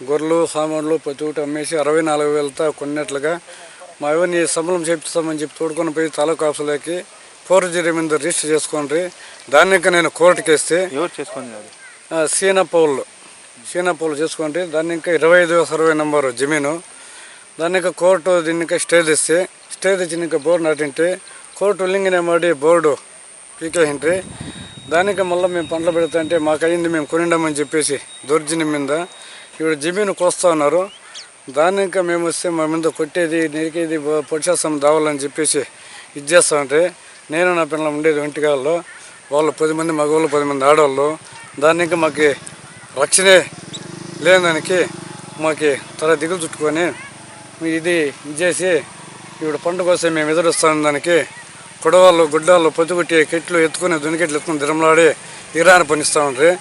గొర్రెలు సామాన్లు ప్రతి ఒక్కటి అమ్మేసి 64,000తో కొన్నట్లుగా మా ఎవరిని సంబలం చేపిస్తామని చెప్పి తోడుకొని పోయి తాలూకా ఆఫీసులకి ఫోర్జరీ మీద రిజిస్టర్ చేసుకోండి. దాన్ని ఇంకా నేను కోర్టుకి వేస్తే సీనపౌళ్ళు చేసుకోండి. దాన్ని ఇంకా 25వ సర్వే నెంబరు జమీను. దాన్ని ఇంకా కోర్టు దీన్ని ఇంకా స్టే తెచ్చి ఇంకా బోర్డు నాటింటే కోర్టు ఉల్లంఘన ಮಾಡಿ బోర్డు పీకేసిండ్రి. దానికి మళ్ళీ మేము పంటలు పెడతా అంటే మాకు అయింది మేము కొనిండామని చెప్పేసి దౌర్జన్యం మీద ఇప్పుడు జమీను కోస్తా ఉన్నారు. దాన్ని ఇంకా మేము వస్తే మా మీద కొట్టేది నిరికేది పొడిచేస్తాం దావాలని చెప్పేసి ఇది చేస్తామంటే నేను నా పిల్లలు ఉండేది ఒంటికాల్లో వాళ్ళు 10 మంది మగవాళ్ళు 10 మంది ఆడవాళ్ళు. దాన్ని ఇంకా మాకు రక్షణే లేని దానికి మాకు తల దిగులు చుట్టుకొని ఇది చేసి ఇప్పుడు పండుగ వస్తే మేము ఎదురుస్తాం. దానికి కొడవాళ్ళు గుడ్డాళ్ళు పొద్దుగుట్టి కెట్లు ఎత్తుకుని దునికెట్లు ఎత్తుకుని దిరంలాడి ఇరాన పనిస్తూ ఉంటారు.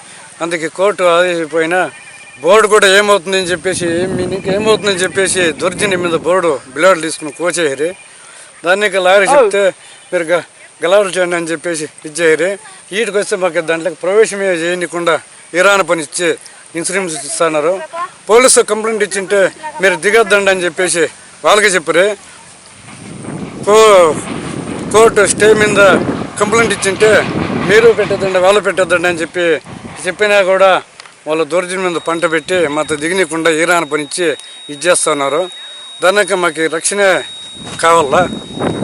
అందుకే కోర్టు ఆదేశపోయినా బోర్డు కూడా ఏమవుతుందని చెప్పేసి మీకు ఏమవుతుందని చెప్పేసి దౌర్జన్యం మీద బోర్డు బిలాడు తీసుకుని కోచేయరు. దాన్ని ఇంకా లారీ చెప్తే మీరు గలాలు చేయండి అని చెప్పేసి ఇచ్చేయరు. వీటికి వస్తే మాకు దాంట్లోకి ప్రవేశమే చేయకుండా ఇరాన పని ఇచ్చి ఇన్సూరెన్స్ ఇస్తున్నారు. పోలీసు కంప్లైంట్ ఇచ్చింటే మీరు దిగద్దండి అని చెప్పేసి వాళ్ళకి చెప్పరు. కోర్టు స్టే మీద కంప్లైంట్ ఇచ్చింటే మీరు పెట్టద్దండి వాళ్ళు పెట్టద్దండి అని చెప్పినా కూడా వాళ్ళు దౌర్జన్యం మీద పంట పెట్టి మాతో దిగనీయకుండా ఈరాన పనిచ్చి ఇది చేస్తున్నారు. దానికి మాకు రక్షణ కావాలా,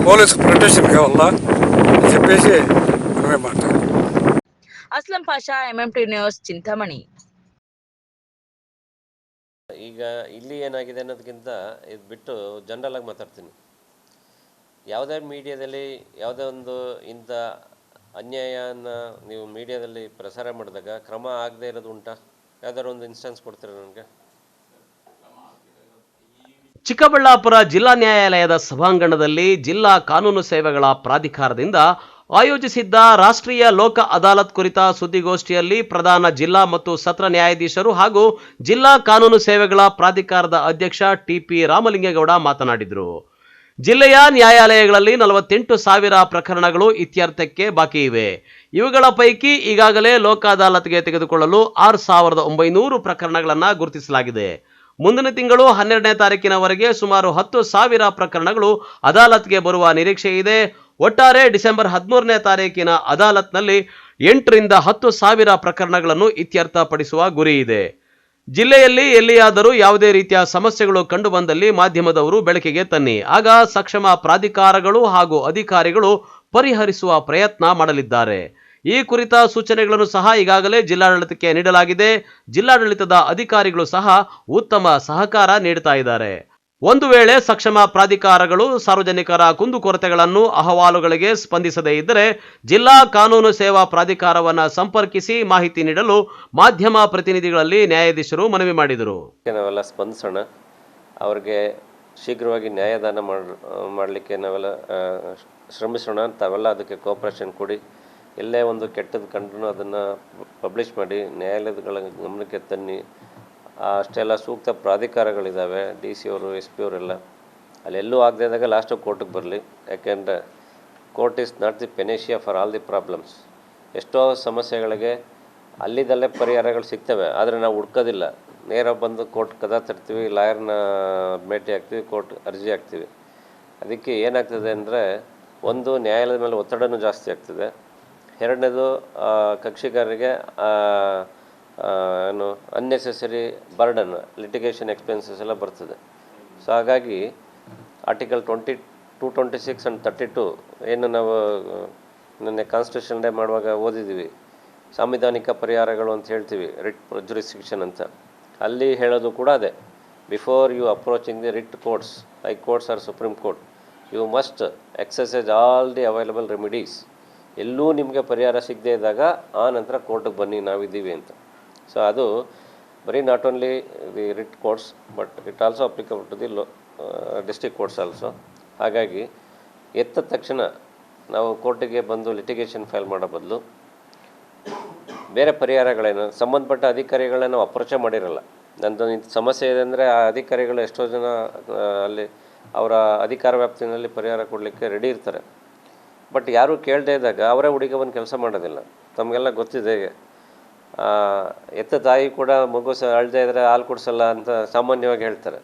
పోలీసు ప్రొటెక్షన్ కావాలా అని చెప్పేసి మనమే మాట్లాడాలి. Aslam Pasha, MMT news, Chintamani. ಈಗ ಇಲ್ಲಿ ಏನಾಗಿದೆ ಅನ್ನೋದಕ್ಕಿಂತ ಇದು ಬಿಟ್ಟು ಜನರಲ್ ಆಗಿ ಮಾತಾಡ್ತೀನಿ. ಯಾವುದೇ ಮೀಡಿಯಾದಲ್ಲಿ ಯಾವುದೇ ಒಂದು ಇಂಥ ಅನ್ಯಾಯನ ನೀವು ಮೀಡಿಯಾದಲ್ಲಿ ಪ್ರಸಾರ ಮಾಡಿದಾಗ ಕ್ರಮ ಆಗದೆ ಇರೋದು ಉಂಟಾ? ಯಾವ್ದಾದ್ರು ಒಂದು ಇನ್ಸ್ಟೆನ್ಸ್ ಕೊಡ್ತೀರಾ ನನಗೆ? ಚಿಕ್ಕಬಳ್ಳಾಪುರ ಜಿಲ್ಲಾ ನ್ಯಾಯಾಲಯದ ಸಭಾಂಗಣದಲ್ಲಿ ಜಿಲ್ಲಾ ಕಾನೂನು ಸೇವೆಗಳ ಪ್ರಾಧಿಕಾರದಿಂದ ಆಯೋಜಿಸಿದ್ದ ರಾಷ್ಟ್ರೀಯ ಲೋಕ ಅದಾಲತ್ ಕುರಿತ ಸುದ್ದಿಗೋಷ್ಠಿಯಲ್ಲಿ ಪ್ರಧಾನ ಜಿಲ್ಲಾ ಮತ್ತು ಸತ್ರ ನ್ಯಾಯಾಧೀಶರು ಹಾಗೂ ಜಿಲ್ಲಾ ಕಾನೂನು ಸೇವೆಗಳ ಪ್ರಾಧಿಕಾರದ ಅಧ್ಯಕ್ಷ TP ರಾಮಲಿಂಗೇಗೌಡ ಮಾತನಾಡಿದರು. ಜಿಲ್ಲೆಯ ನ್ಯಾಯಾಲಯಗಳಲ್ಲಿ 48,000 ಪ್ರಕರಣಗಳು ಇತ್ಯರ್ಥಕ್ಕೆ ಬಾಕಿ ಇವೆ. ಇವುಗಳ ಪೈಕಿ ಈಗಾಗಲೇ ಲೋಕ ಅದಾಲತ್ಗೆ ತೆಗೆದುಕೊಳ್ಳಲು 6,900 ಪ್ರಕರಣಗಳನ್ನು ಗುರುತಿಸಲಾಗಿದೆ. ಮುಂದಿನ ತಿಂಗಳು 12ನೇ ತಾರೀಕಿನವರೆಗೆ ಸುಮಾರು 10,000 ಪ್ರಕರಣಗಳು ಅದಾಲತ್ಗೆ ಬರುವ ನಿರೀಕ್ಷೆ ಇದೆ. ಒಟ್ಟಾರೆ ಡಿಸೆಂಬರ್ 13ನೇ ತಾರೀಕಿನ ಅದಾಲತ್ನಲ್ಲಿ 8 ರಿಂದ 10,000 ಪ್ರಕರಣಗಳನ್ನು ಇತ್ಯರ್ಥಪಡಿಸುವ ಗುರಿ ಇದೆ. ಜಿಲ್ಲೆಯಲ್ಲಿ ಎಲ್ಲಿಯಾದರೂ ಯಾವುದೇ ರೀತಿಯ ಸಮಸ್ಯೆಗಳು ಕಂಡುಬಂದಲ್ಲಿ ಮಾಧ್ಯಮದವರು ಬೆಳಕಿಗೆ ತನ್ನಿ. ಆಗ ಸಕ್ಷಮ ಪ್ರಾಧಿಕಾರಗಳು ಹಾಗೂ ಅಧಿಕಾರಿಗಳು ಪರಿಹರಿಸುವ ಪ್ರಯತ್ನ ಮಾಡಲಿದ್ದಾರೆ. ಈ ಕುರಿತ ಸೂಚನೆಗಳನ್ನು ಸಹ ಈಗಾಗಲೇ ಜಿಲ್ಲಾಡಳಿತಕ್ಕೆ ನೀಡಲಾಗಿದೆ. ಜಿಲ್ಲಾಡಳಿತದ ಅಧಿಕಾರಿಗಳು ಸಹ ಉತ್ತಮ ಸಹಕಾರ ನೀಡುತ್ತಾ ಇದ್ದಾರೆ. ಒಂದು ವೇಳೆ ಸಕ್ಷಮ ಪ್ರಾಧಿಕಾರಗಳು ಸಾರ್ವಜನಿಕರ ಕುಂದುಕೊರತೆಗಳನ್ನು ಅಹವಾಲುಗಳಿಗೆ ಸ್ಪಂದಿಸದೇ ಇದ್ದರೆ ಜಿಲ್ಲಾ ಕಾನೂನು ಸೇವಾ ಪ್ರಾಧಿಕಾರವನ್ನು ಸಂಪರ್ಕಿಸಿ ಮಾಹಿತಿ ನೀಡಲು ಮಾಧ್ಯಮ ಪ್ರತಿನಿಧಿಗಳಲ್ಲಿ ನ್ಯಾಯಾಧೀಶರು ಮನವಿ ಮಾಡಿದರು. ನಾವೆಲ್ಲ ಸ್ಪಂದಿಸೋಣ, ಅವರಿಗೆ ಶೀಘ್ರವಾಗಿ ನ್ಯಾಯದಾನ ಮಾಡಲಿಕ್ಕೆ ನಾವೆಲ್ಲ ಶ್ರಮಿಸೋಣ. ತಾವೆಲ್ಲ ಅದಕ್ಕೆ ಕೋಆಪರೇಷನ್ ಕೊಡಿ. ಎಲ್ಲೇ ಒಂದು ಕೆಟ್ಟದ್ದು ಕಂಡ್ರೂ ಅದನ್ನು ಪಬ್ಲಿಷ್ ಮಾಡಿ ನ್ಯಾಯಾಲಯಗಳ ಗಮನಕ್ಕೆ ತನ್ನಿ. ಅಷ್ಟೆಲ್ಲ ಸೂಕ್ತ ಪ್ರಾಧಿಕಾರಗಳಿದ್ದಾವೆ, DC ಅವರು SP ಅವರೆಲ್ಲ. ಅಲ್ಲೆಲ್ಲೂ ಆಗದೆ ಇದ್ದಾಗ ಲಾಸ್ಟು ಕೋರ್ಟಿಗೆ ಬರಲಿ. ಯಾಕೆಂದರೆ court is not the panacea for all the problems. ಎಷ್ಟೋ ಸಮಸ್ಯೆಗಳಿಗೆ ಅಲ್ಲಿದ್ದಲ್ಲೇ ಪರಿಹಾರಗಳು ಸಿಗ್ತವೆ, ಆದರೆ ನಾವು ಹುಡ್ಕೋದಿಲ್ಲ. ನೇರ ಬಂದು ಕೋರ್ಟ್ ಕದ ತರ್ತೀವಿ, ಲಾಯರ್ನ ಭೇಟಿ ಆಗ್ತೀವಿ, ಕೋರ್ಟ್ ಅರ್ಜಿ ಹಾಕ್ತೀವಿ. ಅದಕ್ಕೆ ಏನಾಗ್ತದೆ ಅಂದರೆ, ಒಂದು ನ್ಯಾಯಾಲಯದ ಮೇಲೆ ಒತ್ತಡನೂ ಜಾಸ್ತಿ ಆಗ್ತದೆ. ಎರಡನೇದು ಕಕ್ಷಿಗಾರರಿಗೆ ಏನು ಅನ್ನೆಸೆಸರಿ ಬರ್ಡನ್, ಲಿಟಿಗೇಷನ್ ಎಕ್ಸ್ಪೆನ್ಸಸ್ ಎಲ್ಲ ಬರ್ತದೆ. ಸೊ ಹಾಗಾಗಿ ಆರ್ಟಿಕಲ್ 226 ಆ್ಯಂಡ್ 32 ಏನು ನಾವು ನಿನ್ನೆ ಕಾನ್ಸ್ಟಿಟ್ಯೂಷನ್ ಡೇ ಮಾಡುವಾಗ ಓದಿದ್ದೀವಿ, ಸಾಂವಿಧಾನಿಕ ಪರಿಹಾರಗಳು ಅಂತ ಹೇಳ್ತೀವಿ, ರಿಟ್ ಜುರಿಸ್ಡಿಕ್ಷನ್ ಅಂತ. ಅಲ್ಲಿ ಹೇಳೋದು ಕೂಡ ಅದೇ, before you approaching the writ courts, high courts or supreme court, you must exercise all the available remedies. ಎಲ್ಲೂ ನಿಮಗೆ ಪರಿಹಾರ ಸಿಗದೇ ಇದ್ದಾಗ ಆ ನಂತರ ಕೋರ್ಟಿಗೆ ಬನ್ನಿ, ನಾವಿದ್ದೀವಿ ಅಂತ. ಸೊ ಅದು ಬರೀ not only the writ courts but it also applicable to the district courts also. ಹಾಗಾಗಿ ಎದ್ದ ತಕ್ಷಣ ನಾವು ಕೋರ್ಟಿಗೆ ಬಂದು ಲಿಟಿಗೇಷನ್ ಫೈಲ್ ಮಾಡೋ ಬದಲು ಬೇರೆ ಪರಿಹಾರಗಳೇನು ಸಂಬಂಧಪಟ್ಟ ಅಧಿಕಾರಿಗಳನ್ನ ನಾವು ಅಪ್ರೋಚೇ ಮಾಡಿರಲ್ಲ. ನಂದು ಇಂಥ ಸಮಸ್ಯೆ ಇದೆ ಅಂದರೆ ಆ ಅಧಿಕಾರಿಗಳು ಎಷ್ಟೋ ಜನ ಅಲ್ಲಿ ಅವರ ಅಧಿಕಾರ ವ್ಯಾಪ್ತಿನಲ್ಲಿ ಪರಿಹಾರ ಕೊಡಲಿಕ್ಕೆ ರೆಡಿ ಇರ್ತಾರೆ. ಬಟ್ ಯಾರೂ ಕೇಳದೇ ಇದ್ದಾಗ ಅವರೇ ಹುಡುಗ ಬಂದು ಕೆಲಸ ಮಾಡೋದಿಲ್ಲ. ತಮಗೆಲ್ಲ ಗೊತ್ತಿದೆ, ಎತ್ತ ತಾಯಿ ಕೂಡ ಮಗು ಅಳ್ದೇ ಇದ್ದರೆ ಹಾಲು ಕುಡಿಸಲ್ಲ ಅಂತ ಸಾಮಾನ್ಯವಾಗಿ ಹೇಳ್ತಾರೆ.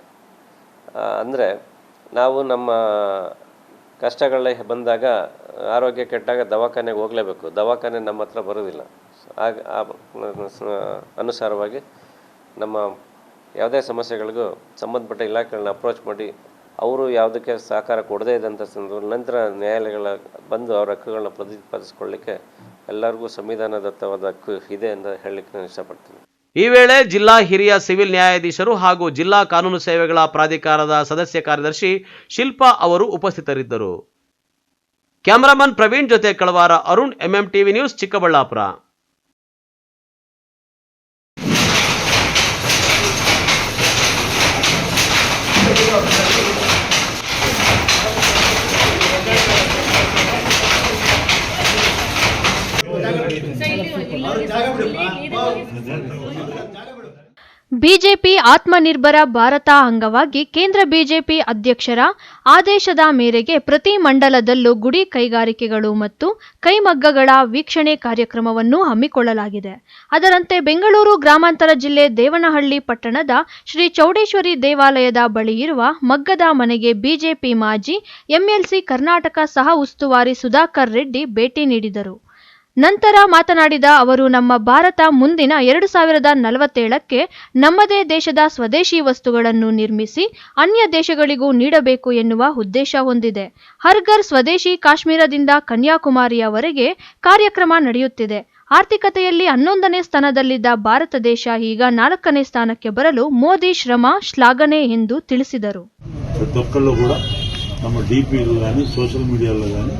ಅಂದರೆ ನಾವು ನಮ್ಮ ಕಷ್ಟಗಳೇ ಬಂದಾಗ, ಆರೋಗ್ಯ ಕೆಟ್ಟಾಗ ದವಾಖಾನೆಗೆ ಹೋಗಲೇಬೇಕು, ದವಾಖಾನೆ ನಮ್ಮ ಹತ್ರ ಬರೋದಿಲ್ಲ. ಆಗ ಅನುಸಾರವಾಗಿ ನಮ್ಮ ಯಾವುದೇ ಸಮಸ್ಯೆಗಳಿಗೂ ಸಂಬಂಧಪಟ್ಟ ಇಲಾಖೆಗಳನ್ನ ಅಪ್ರೋಚ್ ಮಾಡಿ ಅವರು ಯಾವುದಕ್ಕೆ ಸಹಕಾರ ಕೊಡದೇ ಇದ್ದಂಥ ಸಂದರ್ಭ ನಂತರ ನ್ಯಾಯಾಲಯಗಳ ಬಂದು ಅವರ ಹಕ್ಕುಗಳನ್ನ ಪ್ರತಿಪಾದಿಸ್ಕೊಳ್ಳಿಕ್ಕೆ ಎಲ್ಲರಿಗೂ ಸಂವಿಧಾನದತ್ತವಾದ ಹಕ್ಕು ಇದೆ ಅಂತ ಹೇಳಲಿಕ್ಕೆ ನಾನು ಇಷ್ಟಪಡ್ತೀನಿ. ಈ ವೇಳೆ ಜಿಲ್ಲಾ ಹಿರಿಯ ಸಿವಿಲ್ ನ್ಯಾಯಾಧೀಶರು ಹಾಗೂ ಜಿಲ್ಲಾ ಕಾನೂನು ಸೇವೆಗಳ ಪ್ರಾಧಿಕಾರದ ಸದಸ್ಯ ಕಾರ್ಯದರ್ಶಿ ಶಿಲ್ಪಾ ಅವರು ಉಪಸ್ಥಿತರಿದ್ದರು. ಕ್ಯಾಮರಾಮನ್ ಪ್ರವೀಣ್ ಜೊತೆ Kalavara Arun, MMTV news, Chikkaballapur. BJP Atmanirbhar Bharat ಅಂಗವಾಗಿ ಕೇಂದ್ರ ಬಿಜೆಪಿ ಅಧ್ಯಕ್ಷರ ಆದೇಶದ ಮೇರೆಗೆ ಪ್ರತಿ ಮಂಡಲದಲ್ಲೂ ಗುಡಿ ಕೈಗಾರಿಕೆಗಳು ಮತ್ತು ಕೈಮಗ್ಗಗಳ ವೀಕ್ಷಣೆ ಕಾರ್ಯಕ್ರಮವನ್ನು ಹಮ್ಮಿಕೊಳ್ಳಲಾಗಿದೆ. ಅದರಂತೆ ಬೆಂಗಳೂರು ಗ್ರಾಮಾಂತರ ಜಿಲ್ಲೆ ದೇವನಹಳ್ಳಿ ಪಟ್ಟಣದ ಶ್ರೀ ಚೌಡೇಶ್ವರಿ ದೇವಾಲಯದ ಬಳಿ ಇರುವ ಮಗ್ಗದ ಮನೆಗೆ ಬಿಜೆಪಿ ಮಾಜಿ MLC ಕರ್ನಾಟಕ ಸಹ ಉಸ್ತುವಾರಿ ಸುಧಾಕರ್ ರೆಡ್ಡಿ ಭೇಟಿ ನೀಡಿದರು. ನಂತರ ಮಾತನಾಡಿದ ಅವರು, ನಮ್ಮ ಭಾರತ ಮುಂದಿನ 2047ಕ್ಕೆ ನಮ್ಮದೇ ದೇಶದ ಸ್ವದೇಶಿ ವಸ್ತುಗಳನ್ನು ನಿರ್ಮಿಸಿ ಅನ್ಯ ದೇಶಗಳಿಗೂ ನೀಡಬೇಕು ಎನ್ನುವ ಉದ್ದೇಶ ಹೊಂದಿದೆ. ಹರ್ಘರ್ ಸ್ವದೇಶಿ ಕಾಶ್ಮೀರದಿಂದ ಕನ್ಯಾಕುಮಾರಿಯವರೆಗೆ ಕಾರ್ಯಕ್ರಮ ನಡೆಯುತ್ತಿದೆ. ಆರ್ಥಿಕತೆಯಲ್ಲಿ 11ನೇ ಸ್ಥಾನದಲ್ಲಿದ್ದ ಭಾರತ ದೇಶ ಈಗ 4ನೇ ಸ್ಥಾನಕ್ಕೆ ಬರಲು ಮೋದಿ ಶ್ರಮ ಶ್ಲಾಘನೆ ಎಂದು ತಿಳಿಸಿದರು. ప్రతి ఒక్కళ్ళు కూడా ನಮ್ಮ DPలో కానీ సోషల్ మీడియాలో కానీ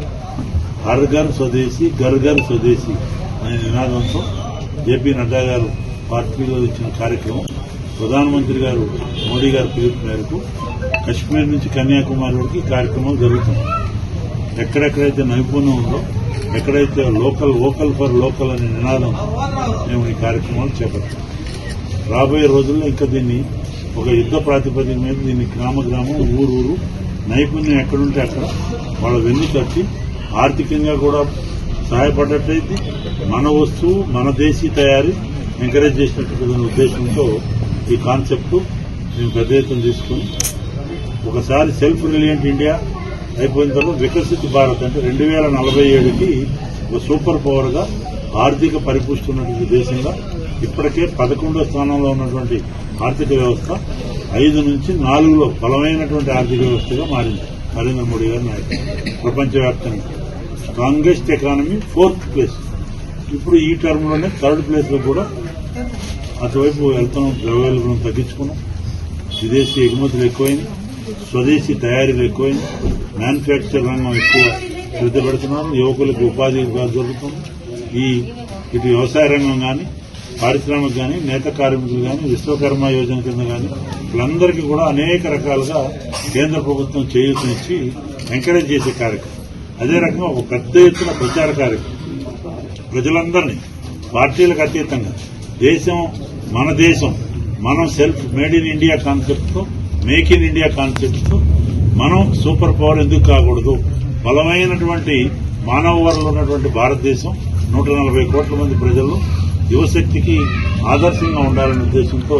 హర్ ఘర్ స్వదేశీ ఘర్ ఘర్ స్వదేశీ అనే నినాదంతో JP నడ్డా గారు పార్టీలో ఇచ్చిన కార్యక్రమం ప్రధానమంత్రి గారు మోడీ గారి పిలుపు మేరకు కశ్మీర్ నుంచి కన్యాకుమారి వరకు ఈ కార్యక్రమం జరుగుతుంది. ఎక్కడెక్కడైతే నైపుణ్యం ఉందో, ఎక్కడైతే వోకల్ ఫర్ లోకల్ అనే నినాదంతో మేము ఈ కార్యక్రమాలు చేపడతాం. రాబోయే రోజుల్లో ఇంకా దీన్ని ఒక యుద్ధ ప్రాతిపదిక మీద దీన్ని గ్రామం ఊరు నైపుణ్యం ఎక్కడుంటే అక్కడ వాళ్ళ వెన్ను తట్టి ఆర్థికంగా కూడా సహాయపడ్డట్టయితే మన వస్తువు మన దేశీ తయారీ ఎంకరేజ్ చేసినట్టు ఉద్దేశంతో ఈ కాన్సెప్ట్ మేము పెద్ద ఎత్తున తీసుకుని ఒకసారి సెల్ఫ్ రిలయంట్ ఇండియా అయిపోయిన తర్వాత వికసిత భారత్ అంటే 2047కి ఒక సూపర్ పవర్ గా ఆర్థిక పరిపుష్టి ఉన్నటువంటి దేశంగా ఇప్పటికే 11వ స్థానంలో ఉన్నటువంటి ఆర్థిక వ్యవస్థ 5 నుంచి 4లో బలమైనటువంటి ఆర్థిక వ్యవస్థగా మారింది. నరేంద్ర మోడీ గారి నాయకత్వం ప్రపంచవ్యాప్తంగా స్ట్రాంగెస్ట్ ఎకానమీ 4th ప్లేస్. ఇప్పుడు ఈ టర్మ్లోనే 3rd ప్లేస్ లో కూడా అటువైపు వెళ్తున్నాం. ద్రవ్యోల్బణం తగ్గించుకున్నాం, విదేశీ ఎగుమతులు ఎక్కువైంది, స్వదేశీ తయారీలు ఎక్కువైంది, మ్యానుఫ్యాక్చర్ రంగం ఎక్కువ శ్రద్ధ పెడుతున్నారు, యువకులకు ఉపాధి దొరుకుతుంది. ఇటు వ్యవసాయ రంగం కానీ, పారిశ్రామిక కానీ, నేత కార్మికులు కానీ, విశ్వకర్మ యోజన కింద కానీ వీళ్ళందరికీ కూడా అనేక రకాలుగా కేంద్ర ప్రభుత్వం చేయూతనిచ్చి ఎంకరేజ్ చేసే కార్యక్రమం. అదే రకంగా ఒక పెద్ద ఎత్తున ప్రచార కార్యక్రమం ప్రజలందరినీ పార్టీలకు అతీతంగా మన దేశం మనం self made in India concept తో, మేక్ ఇన్ ఇండియా కాన్సెప్ట్ తో మనం సూపర్ పవర్ ఎందుకు కాకూడదు, బలమైనటువంటి మానవ వనరులు ఉన్నటువంటి భారతదేశం 140 కోట్ల మంది ప్రజల్లో యువశక్తికి ఆదర్శంగా ఉండాలనే ఉద్దేశంతో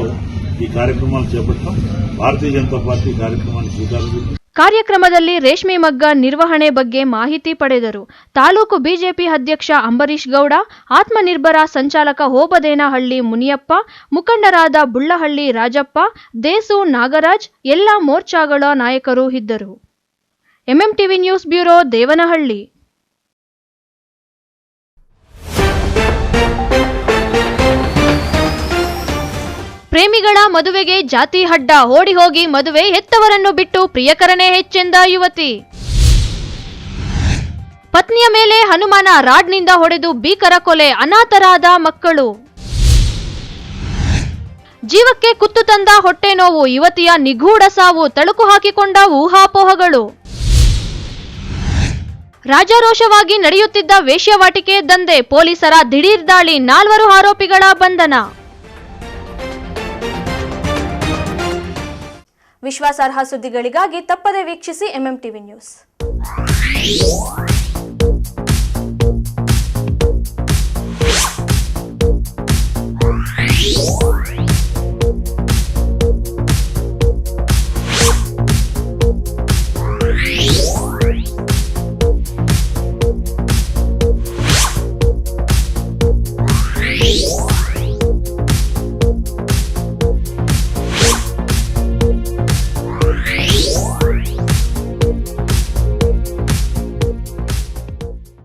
ఈ కార్యక్రమాలు చేపట్టడం భారతీయ జనతా పార్టీ కార్యక్రమాన్ని స్వీకరించింది. ಕಾರ್ಯಕ್ರಮದಲ್ಲಿ ರೇಷ್ಮೆ ಮಗ್ಗ ನಿರ್ವಹಣೆ ಬಗ್ಗೆ ಮಾಹಿತಿ ಪಡೆದರು. ತಾಲೂಕು ಬಿಜೆಪಿ ಅಧ್ಯಕ್ಷ ಅಂಬರೀಶ್ ಗೌಡ, ಆತ್ಮನಿರ್ಭರ ಸಂಚಾಲಕ ಹೋಬದೇನಹಳ್ಳಿ ಮುನಿಯಪ್ಪ, ಮುಖಂಡರಾದ ಬುಳ್ಳಹಳ್ಳಿ ರಾಜಪ್ಪ, ದೇಸು ನಾಗರಾಜ್, ಎಲ್ಲ ಮೋರ್ಚಾಗಳ ನಾಯಕರು ಇದ್ದರು. MMTV news bureau, Devanahalli. ಪ್ರೇಮಿಗಳ ಮದುವೆಗೆ ಜಾತಿ ಅಡ್ಡ, ಓಡಿ ಹೋಗಿ ಮದುವೆ, ಹೆತ್ತವರನ್ನು ಬಿಟ್ಟು ಪ್ರಿಯಕರನೇ ಹೆಚ್ಚೆಂದ ಯುವತಿ. ಪತ್ನಿಯ ಮೇಲೆ ಹನುಮಾನ ರಾಡ್ನಿಂದ ಹೊಡೆದು ಭೀಕರ ಕೊಲೆ, ಅನಾಥರಾದ ಮಕ್ಕಳು. ಜೀವಕ್ಕೆ ಕುತ್ತು ತಂದ ಹೊಟ್ಟೆ ನೋವು, ಯುವತಿಯ ನಿಗೂಢ ಸಾವು, ತಳುಕು ಹಾಕಿಕೊಂಡ ಊಹಾಪೋಹಗಳು. ರಾಜಾರೋಷವಾಗಿ ನಡೆಯುತ್ತಿದ್ದ ವೇಶ್ಯಾವಾಟಿಕೆ ದಂಧೆ, ಪೊಲೀಸರ ದಿಢೀರ್ ದಾಳಿ, 4 ಆರೋಪಿಗಳ ಬಂಧನ. ವಿಶ್ವಾಸಾರ್ಹ ಸುದ್ದಿಗಳಿಗಾಗಿ ತಪ್ಪದೇ ವೀಕ್ಷಿಸಿ ಎಂಎಂ ಟಿವಿ ನ್ಯೂಸ್.